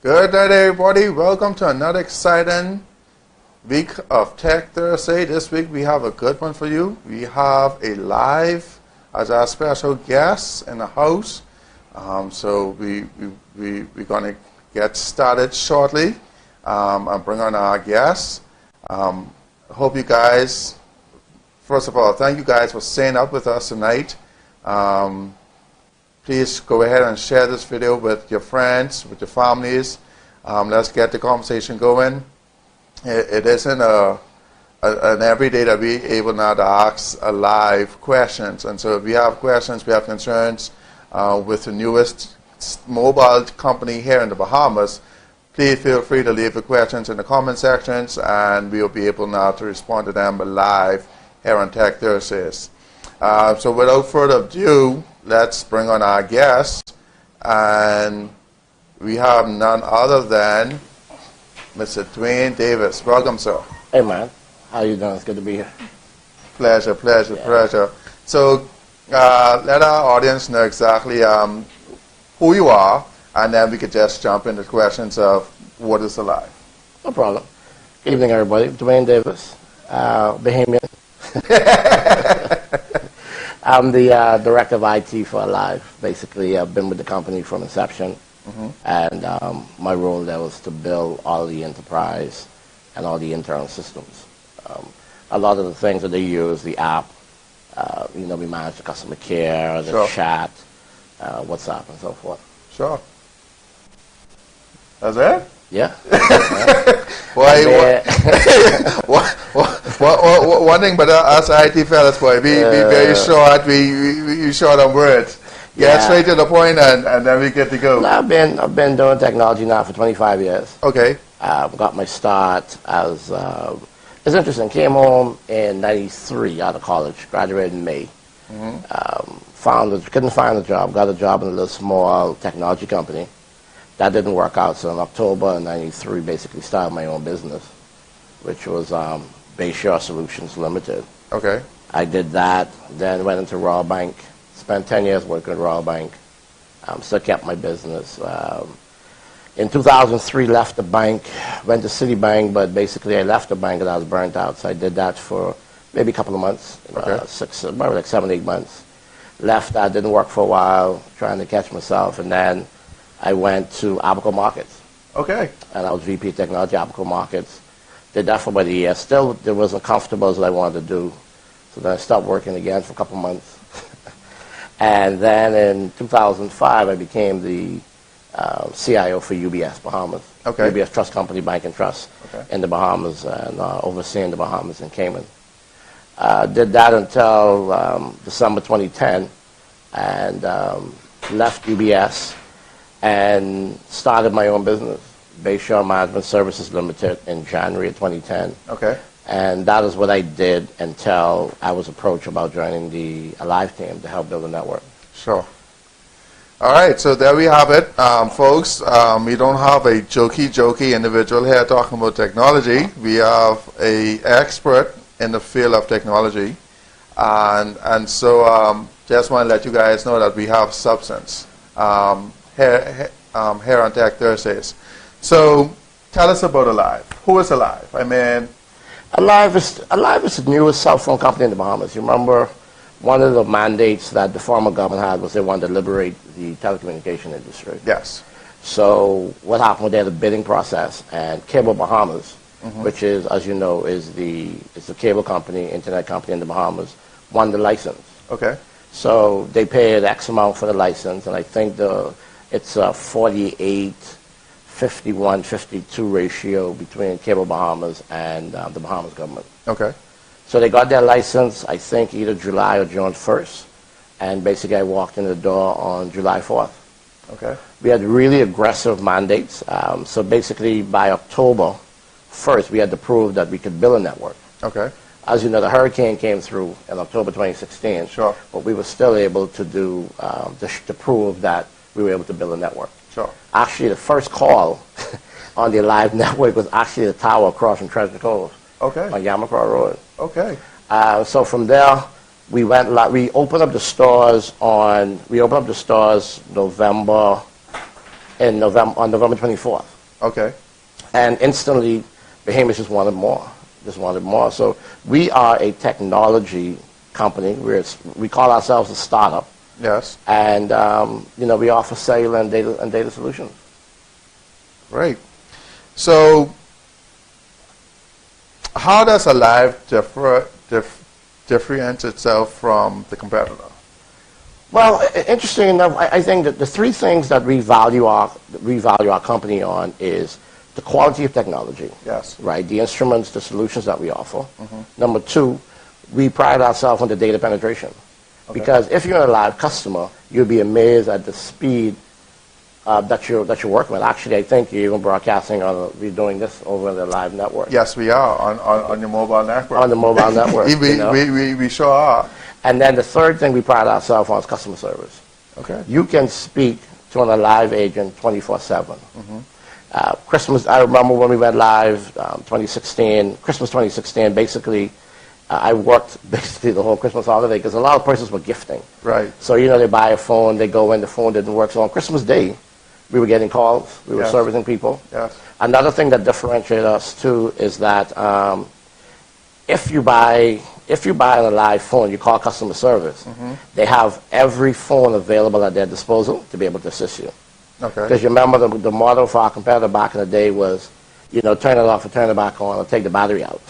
Good night, everybody. Welcome to another exciting week of Tech Thursday. This week we have a good one for you. We have Aliv as our special guest in the house. So we're going to get started shortly and bring on our guests. Hope you guys, first of all, thank you guys for staying up with us tonight. Please go ahead and share this video with your friends, with your families. Let's get the conversation going. It isn't an everyday that we're able now to ask live questions. And so if we have questions, we have concerns with the newest mobile company here in the Bahamas, please feel free to leave the questions in the comment sections, and we'll be able now to respond to them live here on Tech Thursdays. So without further ado, let's bring on our guest, and we have none other than Mr. Dwayne Davis. Welcome, sir. Hey, man. How you doing? It's good to be here. Pleasure. So let our audience know exactly who you are, and then we could just jump into questions of what is Aliv. No problem. Good evening, everybody. Dwayne Davis, Bahamian. I'm the director of IT for Aliv. Basically, I've been with the company from inception, and my role there was to build all the enterprise and all the internal systems. A lot of the things that they use, the app, we manage the customer care, the chat, WhatsApp, and so forth. Sure. That's it? Yeah. One thing, but us IT fellas, boy, be very short. We short on words. Get straight to the point, and then we get to go. No, I've been doing technology now for 25 years. Okay. Got my start as it's interesting. Came home in '93 out of college. Graduated in May. Couldn't find a job. Got a job in a little small technology company. That didn't work out. So in October of '93, basically started my own business, which was Bayshore Solutions Limited. Okay. I did that. Then went into Royal Bank. Spent 10 years working at Royal Bank. Still kept my business. In 2003, left the bank, went to Citibank, but basically I left the bank and I was burnt out. So I did that for maybe a couple of months, probably like 7, 8 months. Left that, didn't work for a while, trying to catch myself, and then I went to Abaco Markets. Okay. And I was VP Technology, Abaco Markets. Did that for about a year. Still, it wasn't comfortable as I wanted to do. So then I stopped working again for a couple months. And then in 2005, I became the CIO for UBS Bahamas. Okay. UBS Trust Company, Bank and Trust in the Bahamas, and overseeing the Bahamas and Cayman. Did that until December 2010, and left UBS and started my own business, Bayshore Management Services Limited, in January of 2010. Okay. And that is what I did until I was approached about joining the Aliv team to help build a network. Sure. All right, so there we have it, folks. We don't have a jokey individual here talking about technology. We have an expert in the field of technology, and so just want to let you guys know that we have substance here on Tech Thursdays. So tell us about Aliv. Who is Aliv? I mean, Aliv is the newest cell phone company in the Bahamas. You remember one of the mandates that the former government had was they wanted to liberate the telecommunication industry. Yes. So what happened? They had a bidding process, and Cable Bahamas, which is, as you know, is the cable company, internet company in the Bahamas, won the license. Okay. So they paid X amount for the license, and I think it's a 48, 51, 52 ratio between Cable Bahamas and the Bahamas government. Okay. So they got their license, I think, either July or June 1st, and basically I walked in the door on July 4th. Okay. We had really aggressive mandates. So basically by October 1st, we had to prove that we could build a network. Okay. As you know, the hurricane came through in October 2016. Sure. But we were still able to do, to prove that we were able to build a network. Sure. Actually, the first call on the Aliv network was actually the tower across from Treasure Cove. Okay. On Yamacraw Road. Okay. So from there, we opened up the stores on November 24th. Okay. And instantly, Behemoth just wanted more. So we are a technology company. We call ourselves a startup. Yes. And, we offer cellular and data solutions. Great. So how does Aliv differentiate itself from the competitor? Well, interesting enough, I think that the three things that we value our company on is the quality of technology. Yes. Right? The instruments, the solutions that we offer. Number two, we pride ourselves on the data penetration. Okay. Because if you're a Aliv customer, you'll be amazed at the speed that you're working with. Actually, I think you're even broadcasting we're doing this over the Aliv network. Yes, we are on your mobile network. On the mobile network. we sure are. And then the third thing we pride ourselves on is customer service. Okay. You can speak to an Aliv agent 24/7. Christmas, I remember when we went live, 2016, Christmas 2016, basically, I worked basically the whole Christmas holiday because a lot of persons were gifting. Right. So, they buy a phone, they go in, the phone didn't work. So on Christmas Day, we were getting calls, we were servicing people. Yes. Another thing that differentiates us, too, is that if you buy an Aliv phone, you call customer service, they have every phone available at their disposal to be able to assist you. Okay. Because you remember the model for our competitor back in the day was, turn it off and turn it back on or take the battery out.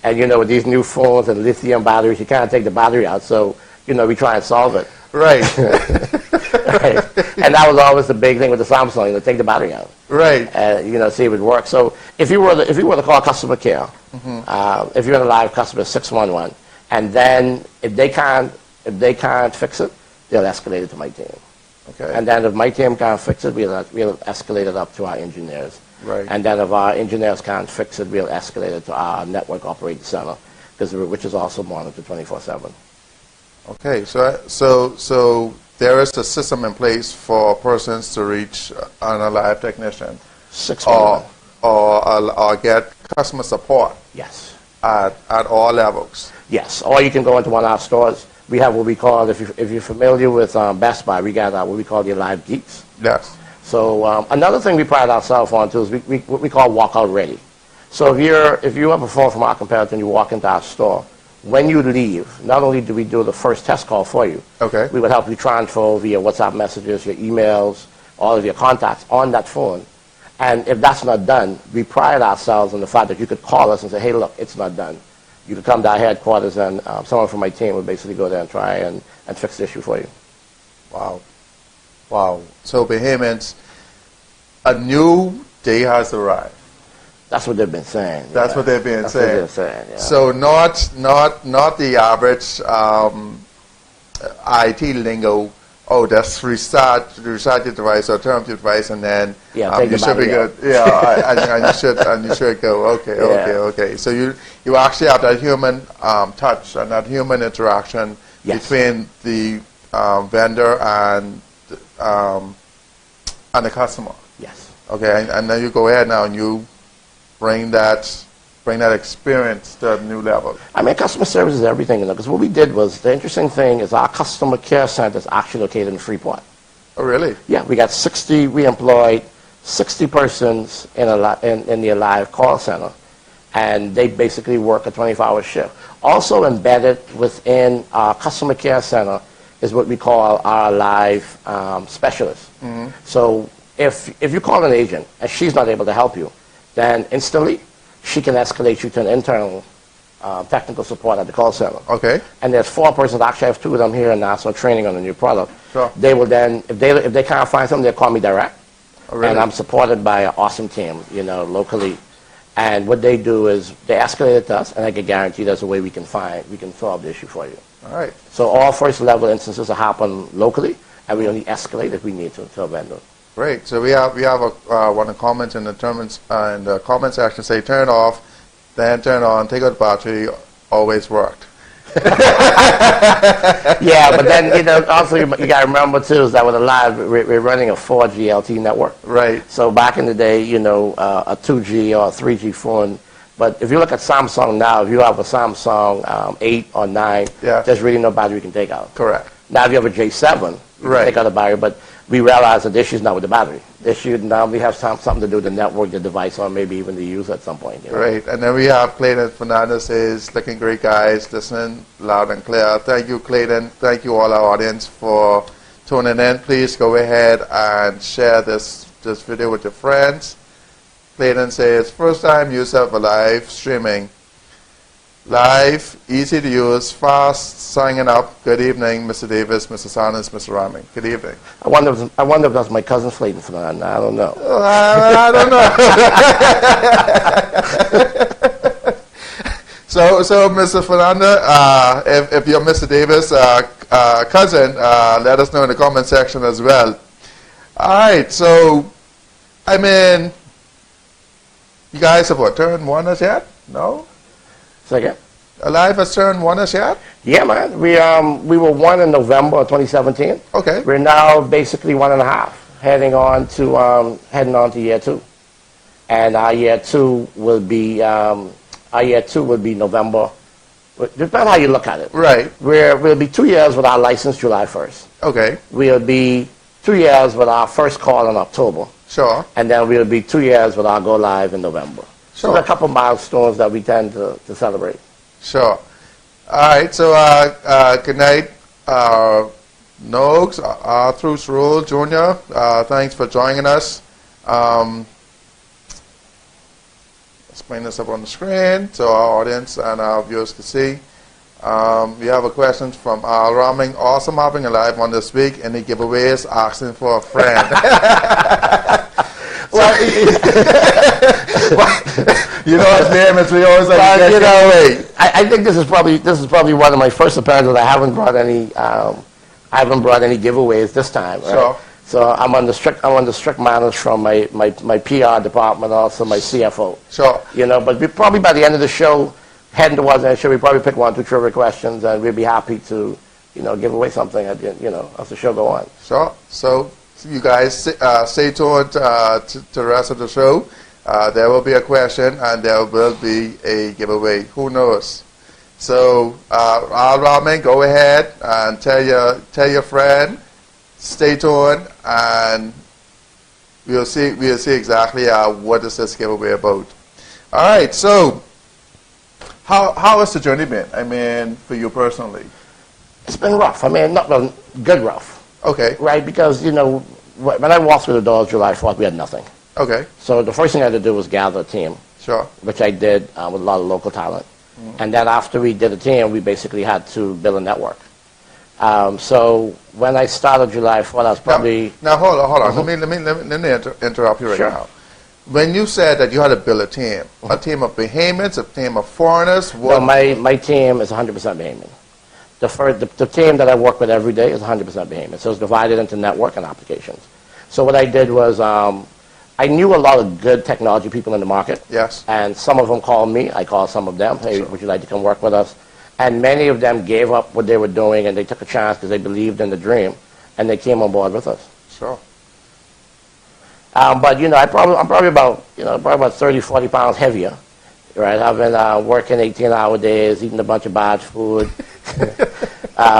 And, with these new phones and lithium batteries, you can't take the battery out. So, we try and solve it. Right. Right. And that was always the big thing with the Samsung, take the battery out. Right. And, see if it works. So if you were to call customer care, if you're a Aliv customer, 611, and then if they can't fix it, they'll escalate it to my team. Okay. And then if my team can't fix it, we'll escalate it up to our engineers. Right. And then if our engineers can't fix it, we'll escalate it to our network operating center, which is also monitored 24/7. Okay. So there is a system in place for persons to reach an Aliv technician. 611. Or get customer support. Yes. At all levels. Yes. Or you can go into one of our stores. We have what we call, if you're familiar with Best Buy, we got what we call the Aliv Geeks. Yes. So another thing we pride ourselves on too is what we call walkout ready. So if you have a phone from our competitor and you walk into our store, when you leave, not only do we do the first test call for you, okay, we would help you transfer via WhatsApp messages, your emails, all of your contacts on that phone. And if that's not done, we pride ourselves on the fact that you could call us and say, hey, look, it's not done. You could come to our headquarters and someone from my team would basically go there and try and fix the issue for you. Wow. Wow. So Behemoths, a new day has arrived. That's what they've been saying. That's what they've been saying. What they're saying, yeah. So not the average IT lingo. Oh, just restart your device or turn off your device, and then take you should be good. Yeah, and you should go. Okay. So you actually have that human touch and that human interaction between the vendor and the customer. Yes. Okay, and then you go ahead now and you bring that experience to a new level. I mean, customer service is everything, because what we did was, the interesting thing is our customer care center is actually located in Freeport. Oh, really? Yeah, we employed 60 persons in the Aliv call center, and they basically work a 24-hour shift. Also embedded within our customer care center is what we call our Aliv specialists. Mm-hmm. So if you call an agent and she's not able to help you, then instantly she can escalate you to an internal technical support at the call center. Okay. And there's 4 persons. Actually, I have 2 of them here in Nassau training on the new product. Sure. They will then, if they can't find something, they'll call me direct. Oh, really? And I'm supported by an awesome team, locally. And what they do is they escalate it to us, and I can guarantee there's a way we can solve the issue for you. All right. So all first level instances will happen locally, and we only escalate if we need to a vendor. Great. So we have one of the comments in the comment section say turn off, then turn on, take out the battery, always worked. Yeah, but then also you got to remember too is that with Aliv we're running a 4G LTE network. Right. So back in the day, a 2G or a 3G phone. But if you look at Samsung now, if you have a Samsung 8 or 9, there's really no battery you can take out. Correct. Now if you have a J7, you can take out the battery, but we realized that the issue is not with the battery. The issue now we have something to do with the network, the device, or maybe even the user at some point. You know? Right, and then we have Clayton Fernandez says, looking great guys, listening loud and clear. Thank you, Clayton. Thank you all our audience for tuning in. Please go ahead and share this video with your friends. Clayton says, first time use of Aliv streaming. Live, easy to use, fast, signing up. Good evening, Mr. Davis, Mr. Saunders, Mr. Raming. Good evening. I wonder if that's my cousin Clayton Fernandez. I don't know. I don't know. So, Mr. Fernandez, if you're Mr. Davis' cousin, let us know in the comment section as well. All right, so, I mean, you guys have what, turned 1 as yet? No? Second. Aliv has turned 1 as yet? Yeah, man. We were 1 in November of 2017. Okay. We're now basically 1.5, heading on to year 2, and our year 2 will be November. Depends on how you look at it. Right. We'll be 2 years with our license July 1st. Okay. We'll be 2 years with our first call in October. Sure. And then we'll be 2 years with our go live in November. So Sure. there's a couple milestones that we tend to celebrate. Sure. All right. So, good night, Noakes, Arthur's Rule Jr. Thanks for joining us. Let's bring this up on the screen so our audience and our viewers can see. We have a question from Al Raming. Awesome having a live on this week. Any giveaways? Asking for a friend. Well, you know his name is we always like But, you know, I think this is probably one of my first appearances. I haven't brought any giveaways this time. Right? Sure. So I'm under strict manners from my PR department, also my CFO. Sure. You know, but we probably by the end of the show, heading towards the show, we probably pick 1, 2 trivia questions, and we'd be happy to, you know, give away something at the, you know, as the show go on. Sure. So you guys stay tuned to the rest of the show. There will be a question and there will be a giveaway. Who knows? So, Al Rahman, go ahead and tell your friend. Stay tuned, and we'll see exactly what is this giveaway about. All right. So, how has the journey been? I mean, for you personally. It's been rough. I mean, not well, good rough. Okay. Right, because, you know, when I walked through the doors July 4th, we had nothing. Okay. So the first thing I had to do was gather a team. Sure. Which I did with a lot of local talent. And then after we did a team, we basically had to build a network. So when I started July 4th, I was probably... Now hold on. Let me interrupt you right Sure. now. When you said that you had to build a team of Bahamians, a team of foreigners, what? No, my team is 100% Bahamian. The team that I work with every day is 100% Bahamian. So it's divided into network and applications. So what I did was I knew a lot of good technology people in the market. Yes. And some of them called me. I called some of them. Hey, Sure. would you like to come work with us? And many of them gave up what they were doing and they took a chance because they believed in the dream and they came on board with us. Sure. But, you know, I'm probably about 30, 40 pounds heavier. Right? I've been working 18-hour days, eating a bunch of bad food,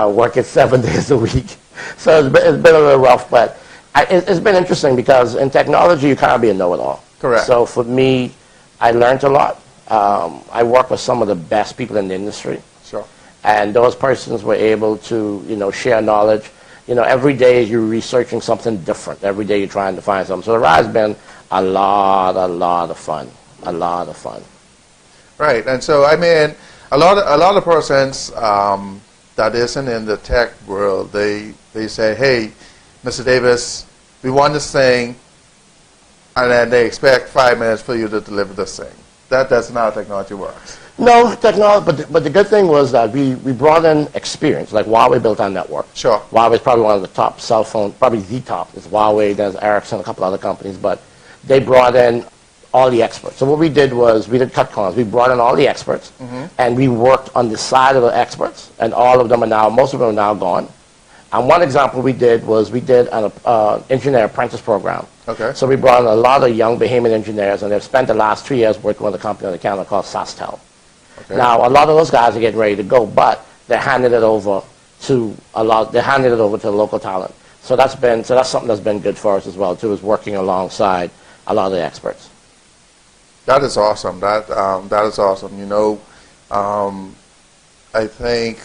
working 7 days a week. So it's been a little rough, but it's been interesting because in technology, you can't be a know-it-all. Correct. So for me, I learned a lot. I work with some of the best people in the industry. Sure. And those persons were able to, you know, share knowledge. You know, every day you're researching something different. Every day you're trying to find something. So the ride's been a lot of fun. A lot of fun. Right. And so, I mean, a lot of persons that isn't in the tech world, they say, hey, Mr. Davis, we want this thing, and then they expect 5 minutes for you to deliver this thing. That's not how technology works. No, technology, but the good thing was that we brought in experience. Like Huawei built our network. Sure. Huawei is probably one of the top cell phone, probably the top. It's Huawei, there's Ericsson, a couple other companies, but they brought in all the experts. So what we did was we did cut corners. We brought in all the experts, and we worked on the side of the experts, and all of them are now, most of them are now gone. And one example we did was we did an engineer apprentice program. Okay. So we brought in a lot of young Bahamian engineers, and they've spent the last 3 years working with a company in Canada called Sastel. Okay. Now, a lot of those guys are getting ready to go, but they're handing it over to the local talent. So that's something that's been good for us as well too, is working alongside a lot of the experts. That is awesome. That is awesome. You know, I think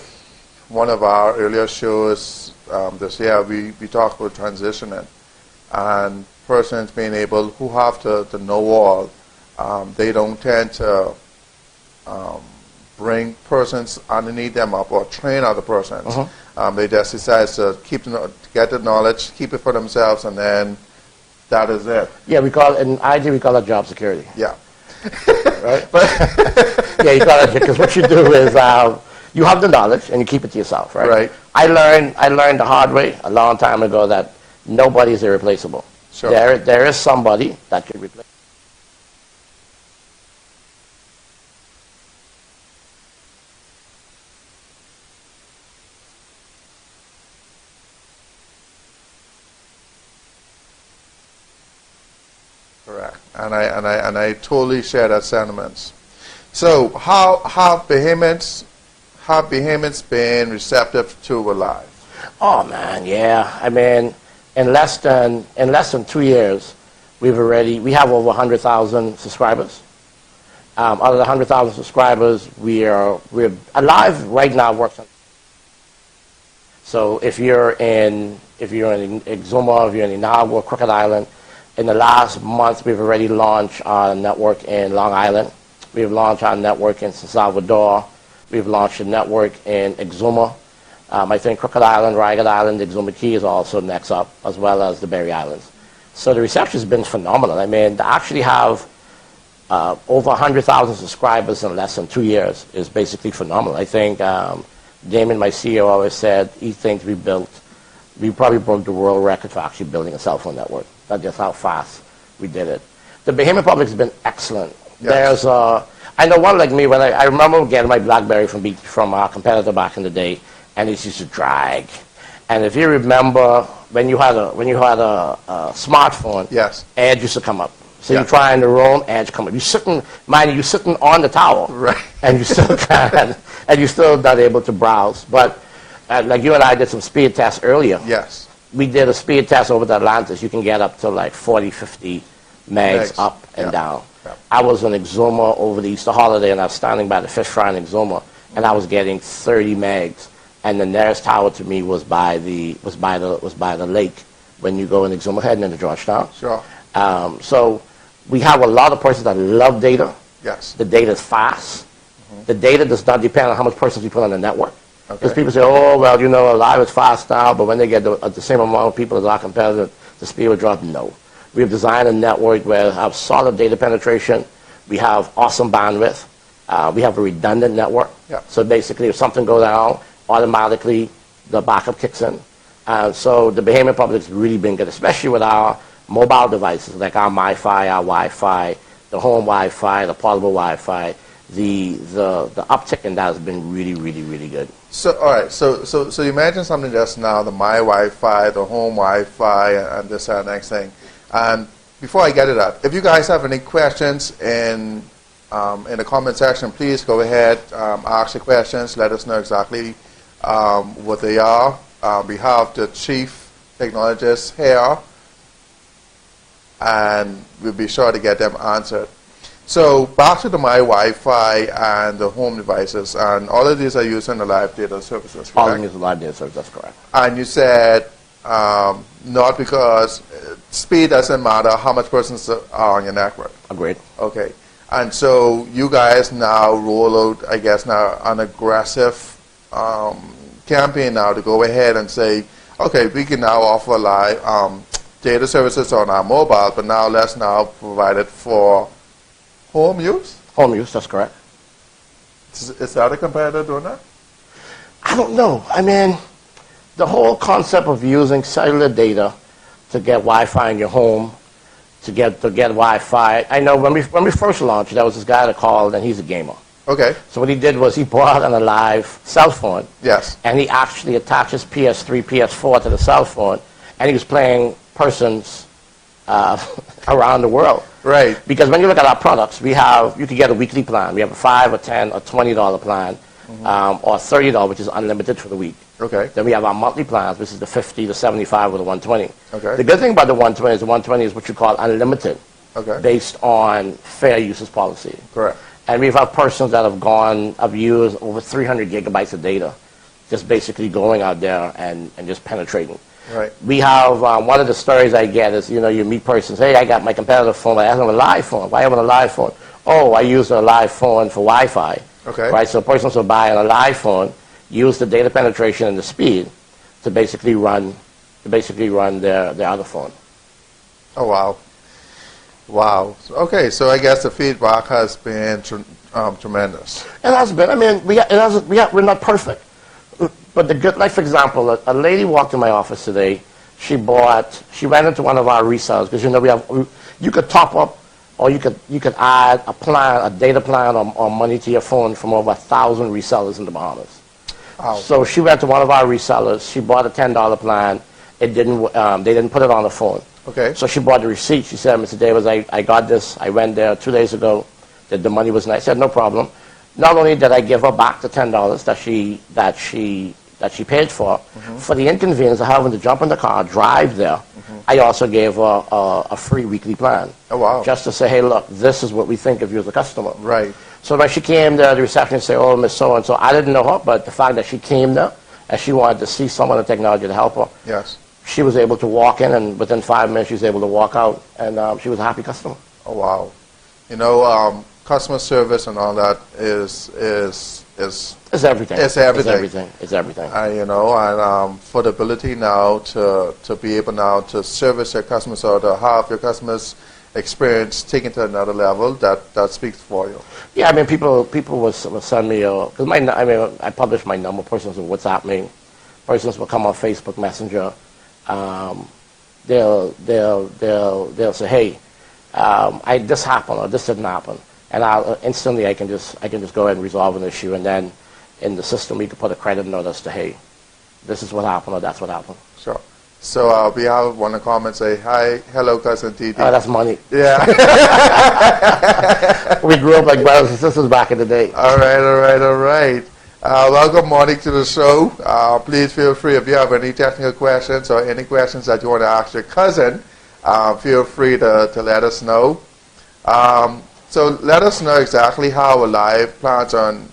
one of our earlier shows this year we talked about transitioning and persons being able who have to know all. They don't tend to bring persons underneath them up or train other persons. They just decide to get the knowledge, keep it for themselves, and then that is it. Yeah, we call it job security. Yeah. Right? Yeah, you call it, because what you do is you have the knowledge and you keep it to yourself, right? Right. I learned the hard way a long time ago that nobody is irreplaceable. Sure. There is somebody that could replace. Correct. And I totally share that sentiments. So how have behemoths been receptive to Aliv? Oh man, yeah. I mean, in less than 2 years, we have over 100,000 subscribers. Out of the 100,000 subscribers, we're Aliv right now works on. So if you're in Exuma, if you're in Inagua, Crooked Island, in the last month we've already launched our network in Long Island. We've launched our network in San Salvador. We've launched a network in Exuma. I think Crooked Island, Ragged Island, Exuma Key is also next up, as well as the Berry Islands. So the reception has been phenomenal. I mean, to actually have over 100,000 subscribers in less than 2 years is basically phenomenal. I think Damon, my CEO, always said he thinks we probably broke the world record for actually building a cell phone network. That's just how fast we did it. The Bahamian public has been excellent. Yes. I know one like me, when I remember getting my BlackBerry from our competitor back in the day, and it used to drag. And if you remember, when you had a smartphone, Yes. Edge used to come up. So Yeah. you're trying to roam, Edge come up. You're sitting on the tower, Right. and you still can, and you're still not able to browse. But like you and I did some speed tests earlier. Yes. We did a speed test over the Atlantis. You can get up to like 40, 50 megs up and down. Yeah. I was in Exuma over the Easter holiday, and I was standing by the fish fry in Exuma, and I was getting 30 megs. And the nearest tower to me was by the lake when you go in Exuma, heading into Georgetown. Sure. So we have a lot of persons that love data. Yes. The data is fast. The data does not depend on how much persons you put on the network. Because Okay. people say, oh, well, you know, Aliv is fast now, but when they get the same amount of people as our competitor, the speed will drop. No. We have designed a network where we have solid data penetration. We have awesome bandwidth. We have a redundant network. Yeah. So basically, if something goes down, automatically the backup kicks in. So the Bahamian public has really been good, especially with our mobile devices, like our MiFi, our Wi-Fi, the home Wi-Fi, the portable Wi-Fi. The uptick in that has been really, really, really good. So all right. So you mentioned something just now: the My Wi-Fi, the home Wi-Fi, and this and next thing. And before I get to that, if you guys have any questions in the comment section, please go ahead, ask your questions. Let us know exactly what they are. We have the chief technologist here, and we'll be sure to get them answered. So back to the My Wi-Fi and the home devices, and all of these are using the Aliv data services, correct? All of them use the live data service, that's correct. And you said not because speed doesn't matter, how much persons are on your network. Agreed. Okay. And so you guys now roll out, I guess, now an aggressive campaign now to go ahead and say, okay, we can now offer live data services on our mobile, but now let's now provide it for home use? Home use, that's correct. Is that a competitor doing that? I don't know. I mean, the whole concept of using cellular data to get Wi-Fi in your home, to get Wi-Fi. I know when we first launched, there was this guy that called, and he's a gamer. Okay. So what he did was he bought an Aliv cell phone. Yes. And he actually attached his PS3, PS4 to the cell phone, and he was playing persons around the world. Right. Because when you look at our products, you can get a weekly plan. We have a $5 or $10 or $20 plan, or $30, which is unlimited for the week. Okay. Then we have our monthly plans, which is the 50, the 75, or the 120. Okay. The good thing about the 120 is the 120 is what you call unlimited, Okay. based on fair usage policy. Correct. And we've had persons that have used over 300 gigabytes of data, just basically going out there and just penetrating. Right. We have, one of the stories I get is, you meet persons, hey, I got my competitive phone, I have a live phone. Why have a live phone? Oh, I use a live phone for Wi-Fi. Okay. Right, so persons will buy a live phone, use the data penetration and the speed to basically run their other phone. Oh, wow. Wow. Okay, so I guess the feedback has been tremendous. It has been. I mean, we're not perfect. But the good, like for example, a lady walked in my office today. She ran into one of our resellers, because you could top up, or you could add a data plan or money to your phone from over 1,000 resellers in the Bahamas. Wow. So she went to one of our resellers. She bought a $10 plan. They didn't put it on the phone. Okay. So she bought the receipt. She said, Mr. Davis, I got this. I went there 2 days ago. The money was nice. I said, no problem. Not only did I give her back the $10 that she paid for the inconvenience of having to jump in the car, drive there, I also gave her a free weekly plan. Oh, wow. Just to say, hey, look, this is what we think of you as a customer. Right. So when she came there, the receptionist said, oh, Miss So-and-so, I didn't know her, but the fact that she came there and she wanted to see some of the technology to help her, Yes. she was able to walk in, and within 5 minutes she was able to walk out, and she was a happy customer. Oh, wow. Customer service and all that is It's everything. It's everything. It's everything. And for the ability now to be able now to service your customers, or to have your customers' experience taken to another level, that speaks for you. Yeah, I mean, people will send me, because I publish my number. Persons will WhatsApp me. Persons will come on Facebook Messenger. They'll say, hey, this happened or this didn't happen, and instantly I can just go ahead and resolve an issue, and then in the system we can put a credit note as to, hey, this is what happened or that's what happened. Sure. So we have one comment say, hi, hello, cousin TD. Oh, that's money. Yeah. We grew up like brothers and sisters back in the day. All right. Welcome, morning, to the show. Please feel free, if you have any technical questions or any questions that you want to ask your cousin, feel free to let us know. So let us know exactly how Aliv plans on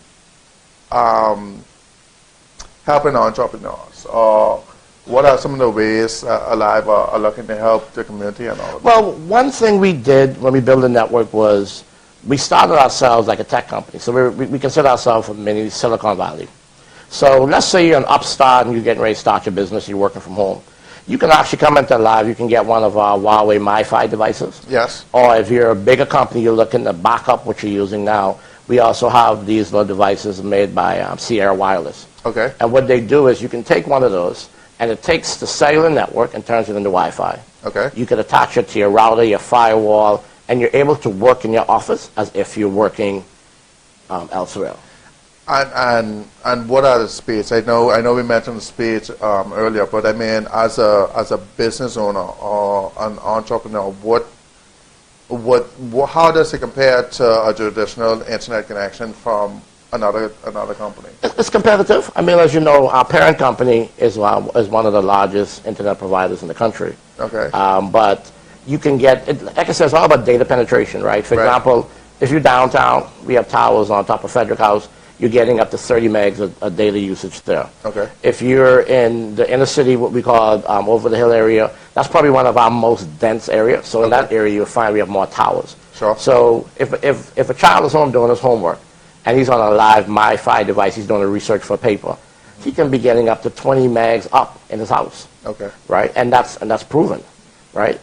helping entrepreneurs, or what are some of the ways Aliv are looking to help the community and all of that? Well, one thing we did when we built the network was we started ourselves like a tech company. So we consider ourselves a mini Silicon Valley. So let's say you're an upstart and you're getting ready to start your business, you're working from home. You can actually come into Aliv, you can get one of our Huawei MiFi devices. Yes. Or if you're a bigger company, you're looking to back up what you're using now, we also have these little devices made by Sierra Wireless. Okay. And what they do is you can take one of those, and it takes the cellular network and turns it into Wi-Fi. Okay. You can attach it to your router, your firewall, and you're able to work in your office as if you're working elsewhere. And what are the speeds? I know we mentioned the speeds earlier, but I mean, as a business owner or an entrepreneur, how does it compare to a traditional internet connection from another company? It's competitive. I mean, as you know, our parent company is one of the largest internet providers in the country. Okay. But you can get, like I said, it's all about data penetration, right? For example, if you're downtown, we have towers on top of Frederick House, you're getting up to 30 megs of data usage there. Okay. If you're in the inner city, what we call over the hill area, that's probably one of our most dense areas. So in that area, you'll find we have more towers. Sure. So if a child is home doing his homework, and he's on a live MiFi device, he's doing a research for a paper, he can be getting up to 20 megs up in his house. Okay. Right, and that's proven, right?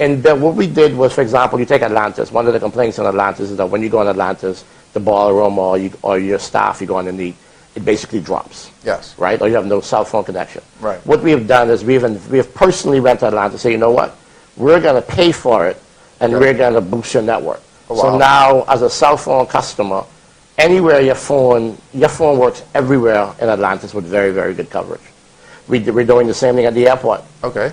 And what we did was, for example, you take Atlantis. One of the complaints in Atlantis is that when you go in Atlantis, the ballroom or your staff, you go underneath, it basically drops. Yes. Right, or you have no cell phone connection. Right. What we have done is we have personally went to Atlantis and say, you know what, we're going to pay for it, and we're going to boost your network. Oh, wow. So now, as a cell phone customer, anywhere your phone works everywhere in Atlantis with very, very good coverage. We're doing the same thing at the airport. Okay.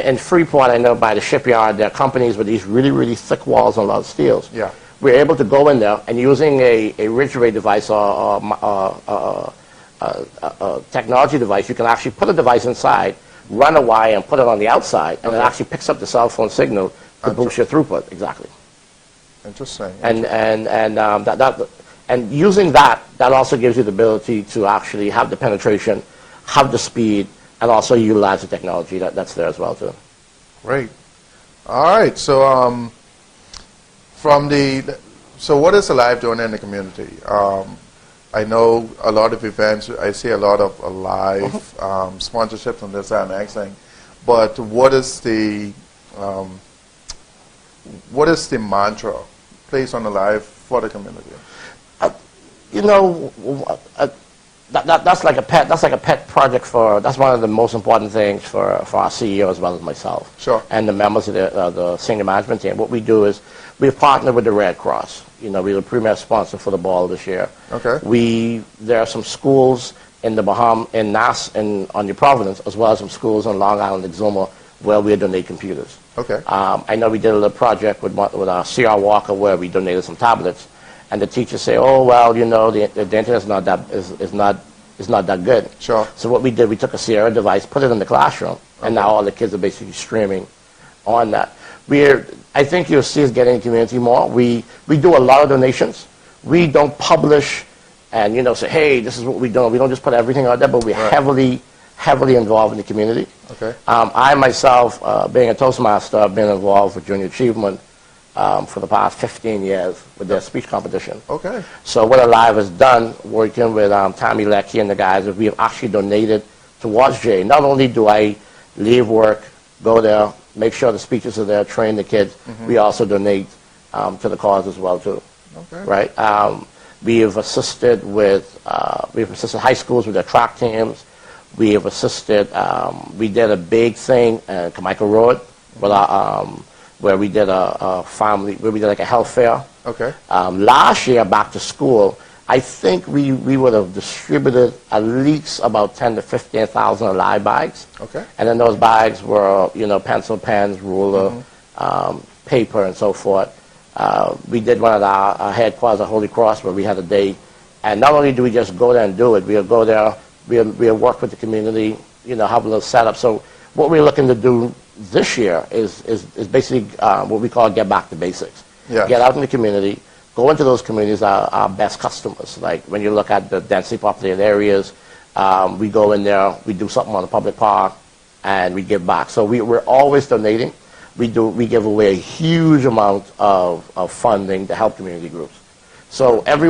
In Freeport, I know by the shipyard, there are companies with these really, really thick walls and a lot of steels. Yeah. We're able to go in there and using a ridge array device or technology device, you can actually put a device inside, run a wire, and put it on the outside, and it actually picks up the cell phone signal to boost your throughput. Exactly. Interesting. And using that also gives you the ability to actually have the penetration, have the speed, and also utilize the technology that's there as well too. Great. All right. So so what is Aliv doing in the community? I know a lot of events. I see a lot of Aliv sponsorships and this that, and the next thing. But what is the mantra placed on Aliv for the community? That's like a pet project that's one of the most important things for our CEO as well as myself. Sure. And the members of the senior management team. What we do is we've partnered with the Red Cross. We're the premier sponsor for the ball this year. Okay. There are some schools in the Bahamas, in Nass, and on New Providence, as well as some schools on Long Island, Exuma, where we donate computers. Okay. I know we did a little project with our C.R. Walker where we donated some tablets. And the teachers say, oh, well, the internet's not that good. Sure. So what we did, we took a Sierra device, put it in the classroom, and now all the kids are basically streaming on that. I think you'll see us getting in the community more. We do a lot of donations. We don't publish and, say, hey, this is what we're doing. We don't just put everything out there, but we're heavily involved in the community. Okay. I myself, being a Toastmaster, I've been involved with Junior Achievement for the past 15 years with their speech competition. Okay. So what Aliv has done, working with Tommy Leckie and the guys, is we have actually donated towards Jay. Not only do I leave work, go there, make sure the speeches are there, train the kids, we also donate to the cause as well too. Okay. Right? We have assisted high schools with their track teams. We have assisted. We did a big thing at Carmichael Road with where we did like a health fair. Okay. Last year, back to school, I think we would have distributed at least about 10 to 15,000 Aliv bags. Okay. And then those bags were, pencil, pens, ruler, paper, and so forth. We did one at our headquarters at Holy Cross where we had a day. And not only do we just go there and do it, we'll go there, we'll work with the community, have a little setup. So what we're looking to do this year is basically what we call get back to basics. Yeah. Get out in the community, go into those communities, our best customers. Like when you look at the densely populated areas, we go in there, we do something on the public park, and we give back. So we're always donating. We give away a huge amount of funding to help community groups. So every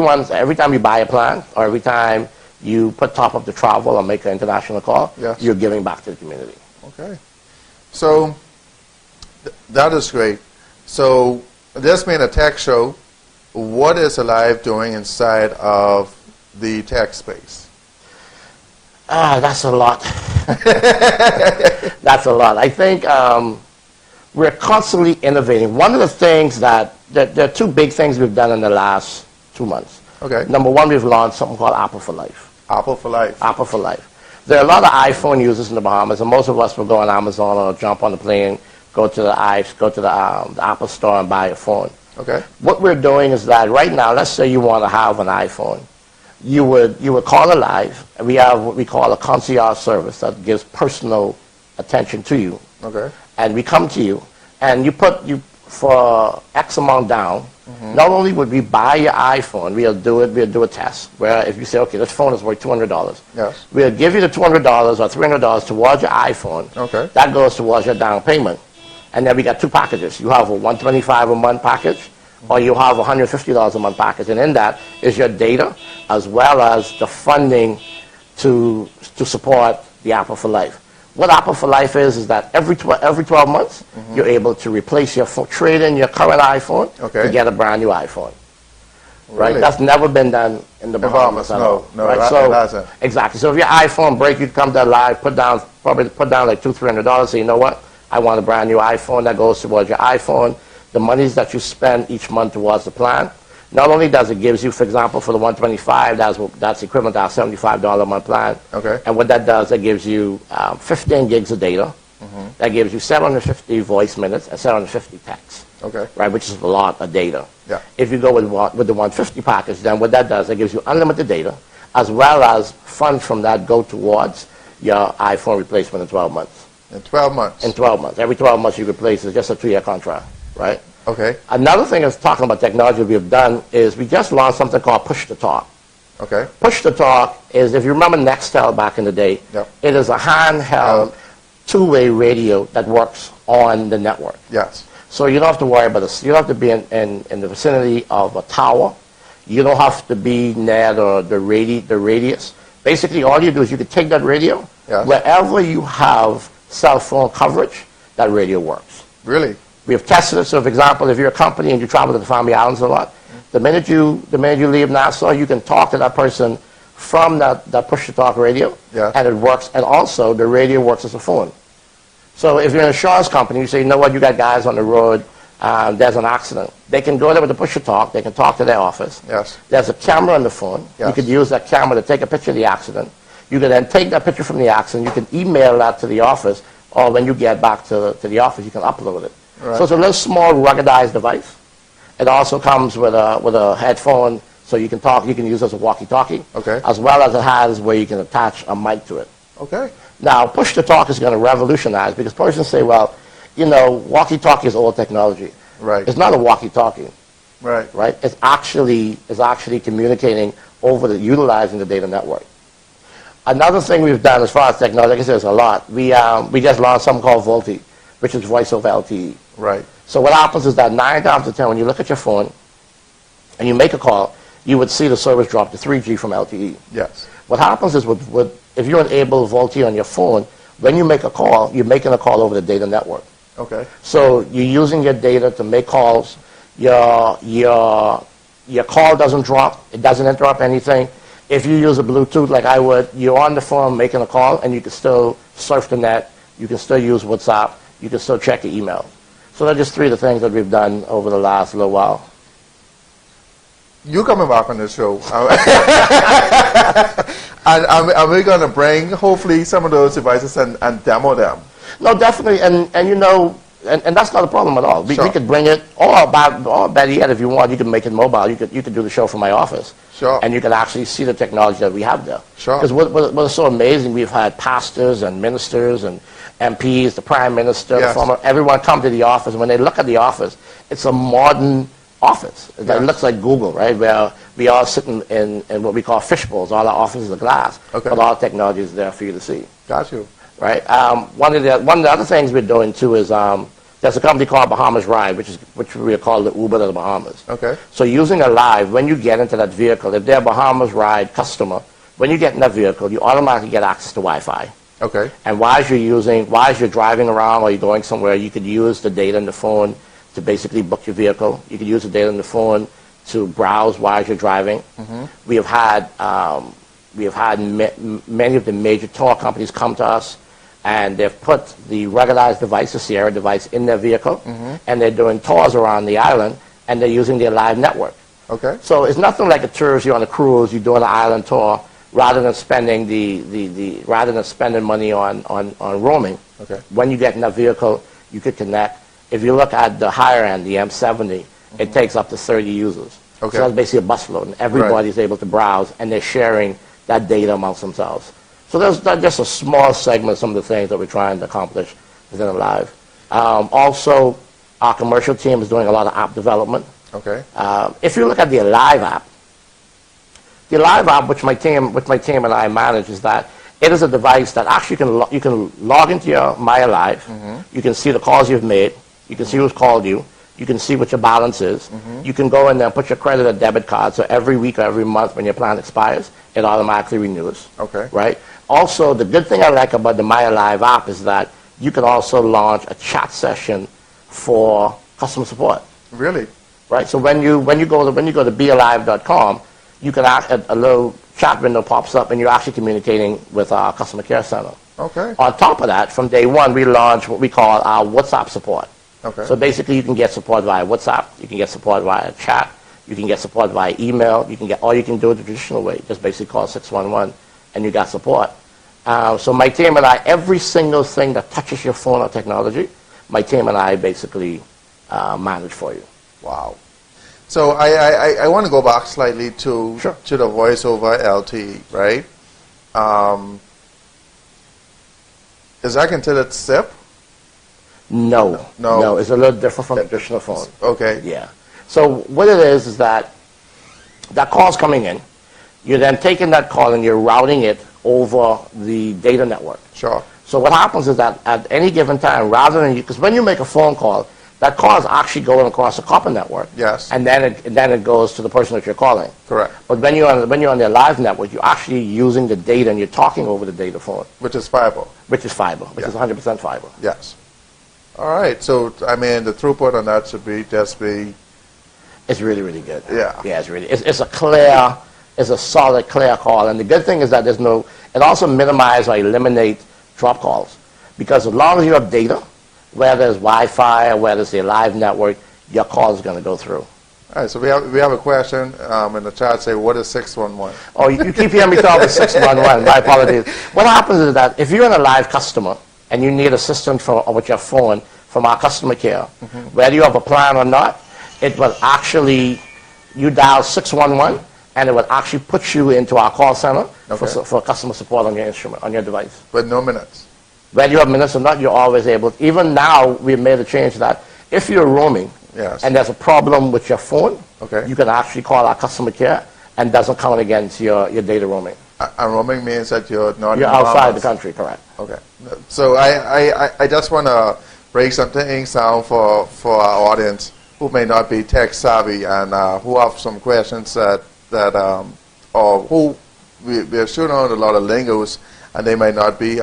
time you buy a plan, or every time you put top up the travel or make an international call, you're giving back to the community. Okay. So that is great. So this being a tech show, what is Aliv doing inside of the tech space? That's a lot. That's a lot. I think we're constantly innovating. One of the things there are two big things we've done in the last 2 months. Okay. Number one, we've launched something called Apple for Life. Apple for Life. Apple for Life. There are a lot of iPhone users in the Bahamas, and most of us will go on Amazon or jump on the plane, go to the Apple store and buy a phone. Okay. What we're doing is that right now, let's say you want to have an iPhone. You would call Aliv, and we have what we call a concierge service that gives personal attention to you. Okay. And we come to you, and for X amount down. Not only would we buy your iPhone, we'll do a test where if you say, okay, this phone is worth $200. Yes. We'll give you the $200 or $300 towards your iPhone. Okay. That goes towards your down payment. And then we got two packages. You have a $125 a month package, or you have a $150 a month package. And in that is your data as well as the funding to support the Apple for Life. What Apple for Life is that every 12 months, you're able to replace your phone, trade in your current iPhone to get a brand new iPhone. Right? Really? That's never been done in the Bahamas at all. No, right? it hasn't. Exactly. So if your iPhone breaks, you'd come to Aliv, put down like $200-300. Say, you know what? I want a brand new iPhone. That goes towards your iPhone. The monies that you spend each month towards the plan. Not only does it gives you, for example, for the $125, that's equivalent to our $75 a month plan. Okay. And what that does, that gives you 15 gigs of data. That gives you 750 voice minutes and 750 texts. Okay. Right, which is a lot of data. Yeah. If you go with the 150 package, then what that does, it gives you unlimited data, as well as funds from that go towards your iPhone replacement in 12 months. In 12 months? In 12 months. Every 12 months you replace it. Just a 2-year contract, right? Okay. Another thing is talking about technology we've done is we just launched something called Push to Talk. Okay. Push to Talk is, if you remember Nextel back in the day, Yep. it is a handheld two-way radio that works on the network. Yes. So you don't have to worry about this. You don't have to be in the vicinity of a tower. You don't have to be near the radius. Basically, all you do is you can take that radio, Yes. wherever you have cell phone coverage, that radio works. Really? We have tested it. So, for example, if you're a company and you travel to the Family Islands a lot, the minute you leave Nassau, you can talk to that person from that push-to-talk radio, Yeah. and it works. And also, the radio works as a phone. So if you're an insurance company, you say, you know what, you got guys on the road, there's an accident. They can go there with the push-to-talk. They can talk to their office. Yes. There's a camera on the phone. Yes. You could use that camera to take a picture of the accident. You can then take that picture from the accident. You can email that to the office, or when you get back to the office, you can upload it. Right. So it's a little small, ruggedized device. It also comes with a headphone, so you can talk. You can use it as a walkie-talkie, Okay. as well as it has where you can attach a mic to it. Okay. Now, push-to-talk is going to revolutionize, because persons say, well, you know, walkie-talkie is old technology. Right. It's not a walkie-talkie, Right. right? It's actually communicating utilizing the data network. Another thing we've done as far as technology, I guess there's a lot. We just launched something called VoLTE, which is voice over LTE. Right. So what happens is that 9 times out of 10, when you look at your phone and you make a call, you would see the service drop to 3G from LTE. Yes. What happens is if you enable VoLTE on your phone, when you make a call, you're making a call over the data network. Okay. So you're using your data to make calls. Your call doesn't drop. It doesn't interrupt anything. If you use a Bluetooth like I would, you're on the phone making a call, and you can still surf the net. You can still use WhatsApp. You can still check your email. So those are just 3 of the things that we've done over the last little while. You coming back on the show. And we're going to bring, hopefully, some of those devices and demo them. No, definitely. And you know, and that's not a problem at all. We Sure. could bring it, or better yet, if you want, you can make it mobile. You could do the show from my office. Sure. And you can actually see the technology that we have there. Sure. Because what's so amazing, we've had pastors and ministers and MPs, the Prime Minister, Yes. everyone come to the office. And when they look at the office, it's a modern office. It Yes. looks like Google, right? Where we all sitting in what we call fish bowls. All our offices are glass. Okay. But all technology is there for you to see. Got you. Right. One of the other things we're doing too is there's a company called Bahamas Ride, which we call the Uber of the Bahamas. Okay. So using Aliv, when you get into that vehicle, if they're a Bahamas Ride customer, when you get in that vehicle, you automatically get access to Wi-Fi. Okay. And while you're driving around or you're going somewhere, you could use the data in the phone to basically book your vehicle. You could use the data in the phone to browse while you're driving. Mm-hmm. We have had many of the major tour companies come to us, and they've put the ruggedized device, the Sierra device, in their vehicle, mm-hmm. and they're doing tours around the island, and they're using their live network. Okay. So it's nothing like a tourist. You're on a cruise, you're doing an island tour, rather than spending money on roaming. Okay. When you get in that vehicle, you could connect. If you look at the higher end, the M70, mm-hmm. it takes up to 30 users. Okay. So that's basically a busload, and everybody's able to browse, and they're sharing that data amongst themselves. So that's just a small segment of some of the things that we're trying to accomplish within Aliv. Also, our commercial team is doing a lot of app development. Okay. If you look at the Aliv app, which my team and I manage, is that it is a device that actually you can log into your My Aliv. Mm-hmm. You can see the calls you've made. You can see who's called you. You can see what your balance is. Mm-hmm. You can go in there and put your credit or debit card. So every week or every month when your plan expires, it automatically renews. Okay. Right? Also, the good thing I like about the My Aliv app is that you can also launch a chat session for customer support. Really? Right? So when you go to bealive.com, you can a little chat window pops up, and you're actually communicating with our customer care center. Okay. On top of that, from day one, we launched what we call our WhatsApp support. Okay. So basically, you can get support via WhatsApp, you can get support via chat, you can get support via email, you can do it the traditional way. Just basically call 611, and you got support. So my team and I, every single thing that touches your phone or technology, my team and I basically manage for you. Wow. So I want to go back slightly to Sure. to the voice over LTE, right? Is that considered SIP? No. No. It's a little different from traditional phone. Okay. Yeah. So what it is that call's coming in. You're then taking that call and you're routing it over the data network. Sure. So what happens is that at any given time, rather than because when you make a phone call, that call is actually going across the copper network. Yes. And then it goes to the person that you're calling. Correct. But when you're on the Aliv network, you're actually using the data and you're talking over the data phone, Which is fiber. which is fiber, which is 100% fiber. Yes. All right. So I mean, the throughput on that should be just be. It's really, really good. Yeah. Yeah, it's a clear, it's a solid, clear call. And the good thing is that it also minimizes or eliminates drop calls. Because as long as you have data, whether it's Wi-Fi or whether it's the Aliv network, your call is going to go through. All right. So we have a question in the chat. Say, what is 611? Oh, you keep hearing me talk with 611. My apologies. What happens is that if you're an Aliv customer and you need assistance with your phone from our customer care, whether you have a plan or not, it will actually, you dial 611, and it will actually put you into our call center for customer support on your instrument, on your device. With no minutes. Whether you have minutes or not, you're always able. Even now, we've made a change that if you're roaming Yes. and there's a problem with your phone, Okay. you can actually call our customer care and doesn't count against your data roaming. And roaming means that you're not. You're in outside bounds. the country, correct. Okay. So I just want to break some things down for our audience who may not be tech savvy and who have some questions or who we're shooting on a lot of lingos and they may not be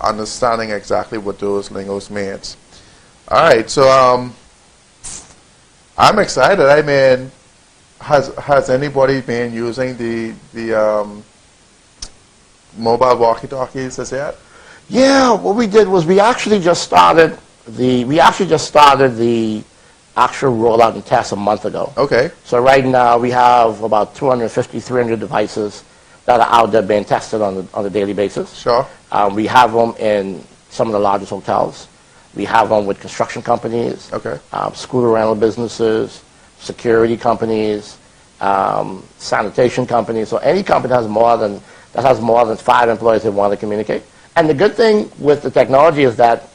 understanding exactly what those lingos means. All right. So I'm excited. I mean, has anybody been using the mobile walkie-talkies as yet? Yeah, what we did was we actually just started the actual rollout and test a month ago. Okay. So right now we have about 250, 300 devices that are out there being tested on a daily basis. Sure. We have them in some of the largest hotels. We have them with construction companies, Okay. scooter rental businesses, security companies, sanitation companies. So any company that has more than 5 employees that want to communicate. And the good thing with the technology is that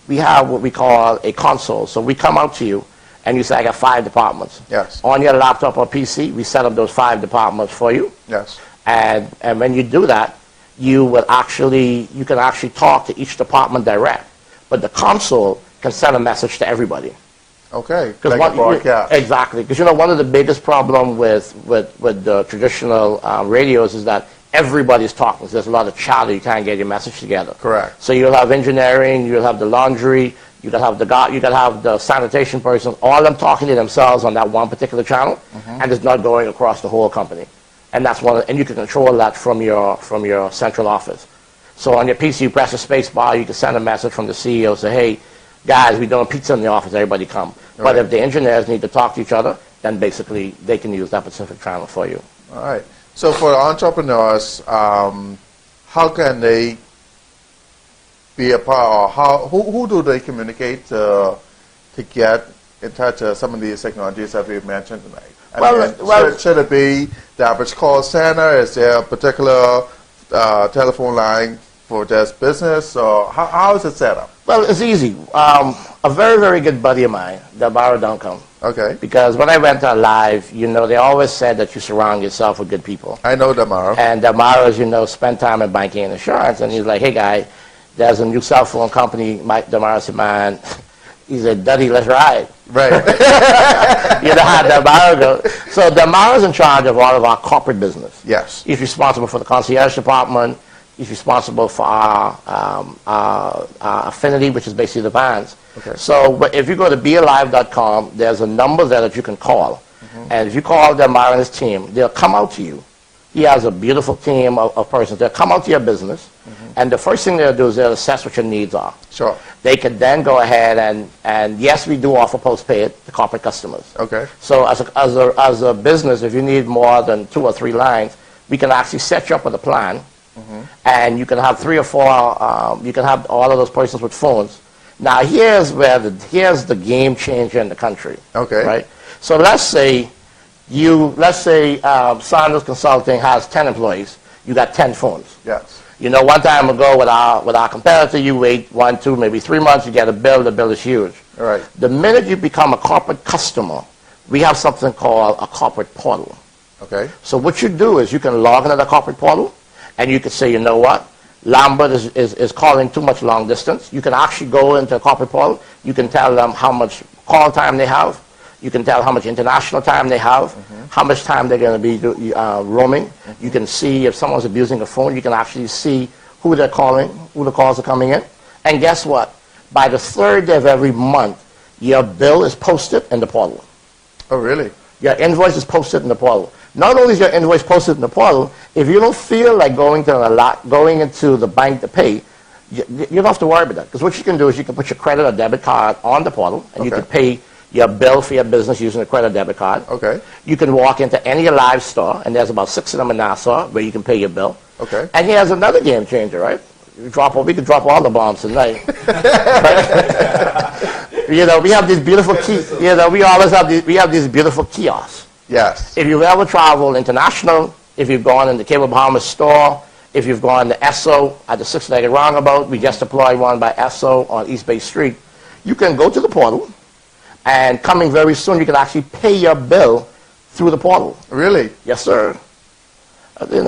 we have what we call a console. So we come out to you and you say, I got 5 departments. Yes. On your laptop or PC, we set up those 5 departments for you. Yes. And when you do that, you can actually talk to each department direct. But the console can send a message to everybody. Okay. Like a broadcast. Exactly. Because one of the biggest problems with the traditional radios is that everybody's talking. So there's a lot of chatter. You can't get your message together. Correct. So you'll have engineering, you'll have the laundry, you can have the sanitation person, all of them talking to themselves on that one particular channel, and it's not going across the whole company. And that's and you can control that from your central office. So on your PC, you press a space bar, you can send a message from the CEO, say, hey, guys, we're doing pizza in the office, everybody come. Right. But if the engineers need to talk to each other, then basically they can use that specific channel for you. All right. So for entrepreneurs, how can they be a part, or who do they communicate to get in touch with some of these technologies that we've mentioned tonight? Should it be the average call center? Is there a particular telephone line for just business, or how is it set up? Well, it's easy. A very, very good buddy of mine, Delbaro Duncombe. Okay. Because when I went to Aliv, they always said that you surround yourself with good people. I know Damaro. And Damaro, as you know, spent time in banking and insurance. And he's like, hey, guy, there's a new cell phone company. Damaro said, man, he said, Duddy, let's ride. Right. You know how Damaro goes. So Damaro's in charge of all of our corporate business. Yes. He's responsible for the concierge department. He's responsible for our affinity, which is basically the vans. Okay. So if you go to bealive.com, there's a number there that you can call. And if you call Damaro and his team, they'll come out to you. He has a beautiful team of persons. They'll come out to your business, and the first thing they'll do is they'll assess what your needs are. Sure. They can then go ahead and yes, we do offer postpaid to corporate customers. Okay. So as a business, if you need more than 2 or 3 lines, we can actually set you up with a plan, and you can have 3 or 4. You can have all of those persons with phones. Now here's the game changer in the country. Okay. Right. So let's say Saunders Consulting has 10 employees. You got 10 phones. Yes. You know, one time ago with our competitor, you wait 1, 2, maybe 3 months, you get a bill. The bill is huge. All right. The minute you become a corporate customer, we have something called a corporate portal. Okay. So what you do is you can log into the corporate portal, and you can say, you know what, Lambert is calling too much long distance. You can actually go into a corporate portal. You can tell them how much call time they have. You can tell how much international time they have, how much time they're going to be roaming. You can see if someone's abusing a phone. You can actually see who they're calling, who the calls are coming in. And guess what? By the 3rd day of every month, your bill is posted in the portal. Oh, really? Your invoice is posted in the portal. Not only is your invoice posted in the portal, if you don't feel like going into the bank to pay, you don't have to worry about that. Because what you can do is you can put your credit or debit card on the portal, and you can pay your bill for your business using a credit or debit card. Okay. You can walk into any Aliv store, and there's about 6 of them in Nassau where you can pay your bill. Okay. And here's another game changer, right? We could drop all the bombs tonight. You know, we have these beautiful we have these beautiful kiosks. Yes. If you've ever traveled international, if you've gone in the Cable Bahamas store, if you've gone to Esso at the Six-Legged Roundabout, we just deployed one by Esso on East Bay Street, you can go to the portal, and coming very soon, you can actually pay your bill through the portal. Really? Yes, sir. Man.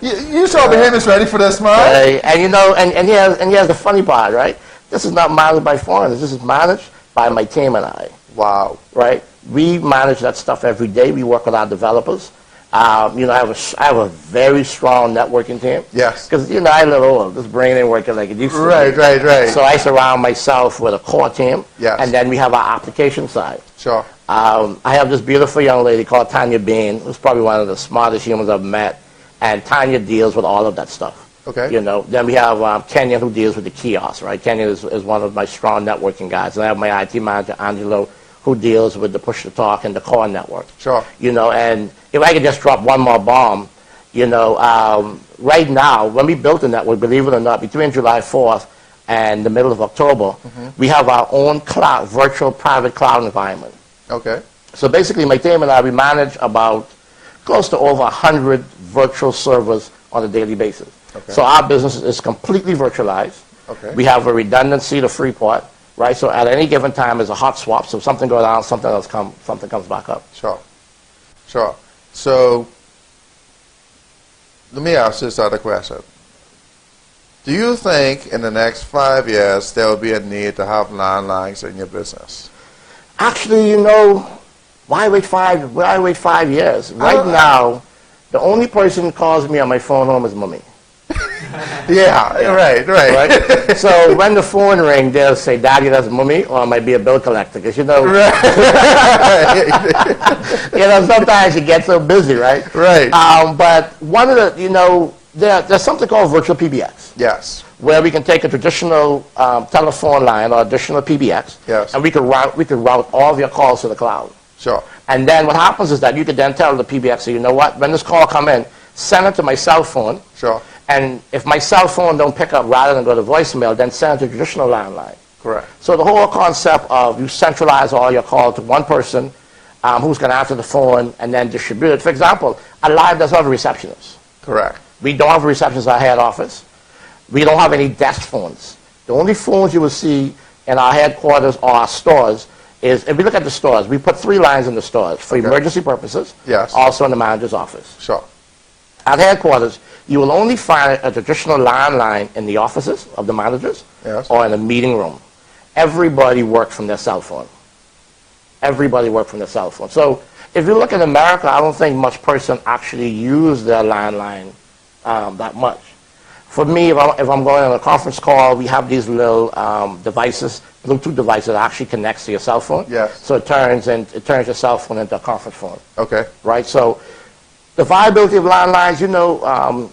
You saw Bahamas ready for this, man. And you know, and here's the funny part, right? This is not managed by foreigners. This is managed by my team and I. Wow. Right? We manage that stuff every day. We work with our developers. You know, I have a very strong networking team. Yes. Because, you know, I live old. This brain ain't working like it used to. Right. So I surround myself with a core team. Yes. And then we have our application side. Sure. I have this beautiful young lady called Tanya Bean, who's probably one of the smartest humans I've met. And Tanya deals with all of that stuff. Okay. You know, then we have Kenya, who deals with the kiosks, right? Kenya is one of my strong networking guys. And I have my IT manager, Angelo, who deals with the push-to-talk and the core network. Sure. You know, and if I could just drop one more bomb, you know, right now, when we built the network, believe it or not, between July 4th and the middle of October, we have our own cloud, virtual private cloud environment. Okay. So basically, my team and I, we manage about close to over 100 virtual servers on a daily basis. Okay. So our business is completely virtualized. Okay. We have a redundancy to Freeport, right? So at any given time, there's a hot swap. So if something goes down, something comes back up. Sure. So let me ask this other question. Do you think in the next 5 years there will be a need to have landlines in your business? Actually, you know, why wait 5 years? Right now, the only person who calls me on my phone home is Mummy. Right. So when the phone rings, they'll say, "Daddy, that's Mummy," or it might be a bill collector, because you know, you know, sometimes you get so busy, right? Right. But one of the, you know, there's something called virtual PBX. Yes. Where we can take a traditional telephone line or additional PBX, yes, and we could route all of your calls to the cloud. Sure. And then what happens is that you could then tell the PBX, so you know what, when this call come in, send it to my cell phone. Sure. And if my cell phone don't pick up rather than go to voicemail, then send it to a traditional landline. Correct. So the whole concept of you centralize all your calls to one person who's going to answer the phone and then distribute it. For example, Aliv doesn't have a receptionist. Correct. We don't have a receptionist at our head office. We don't have any desk phones. The only phones you will see in our headquarters or our stores is, if we look at the stores, we put 3 lines in the stores for emergency purposes. Yes. Also in the manager's office. Sure. At headquarters, you will only find a traditional landline in the offices of the managers, yes, or in a meeting room. Everybody works from their cell phone. Everybody works from their cell phone. So if you look at America, I don't think much person actually use their landline that much. For me, if I'm going on a conference call, we have these little devices, Bluetooth devices that actually connects to your cell phone. Yes. So it turns your cell phone into a conference phone. Okay. Right. So the viability of landlines, you know,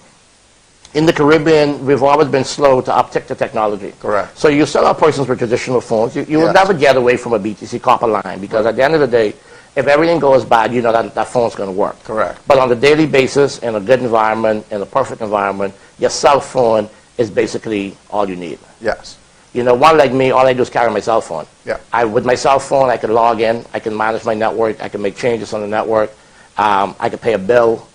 in the Caribbean, we've always been slow to uptick the technology. Correct. So you still have persons with traditional phones. You will never get away from a BTC copper line, because at the end of the day, if everything goes bad, you know that phone's going to work. Correct. But on a daily basis, in a good environment, in a perfect environment, your cell phone is basically all you need. Yes. one like me, all I do is carry my cell phone. Yeah. With my cell phone, I can log in, I can manage my network, I can make changes on the network, I could pay a bill,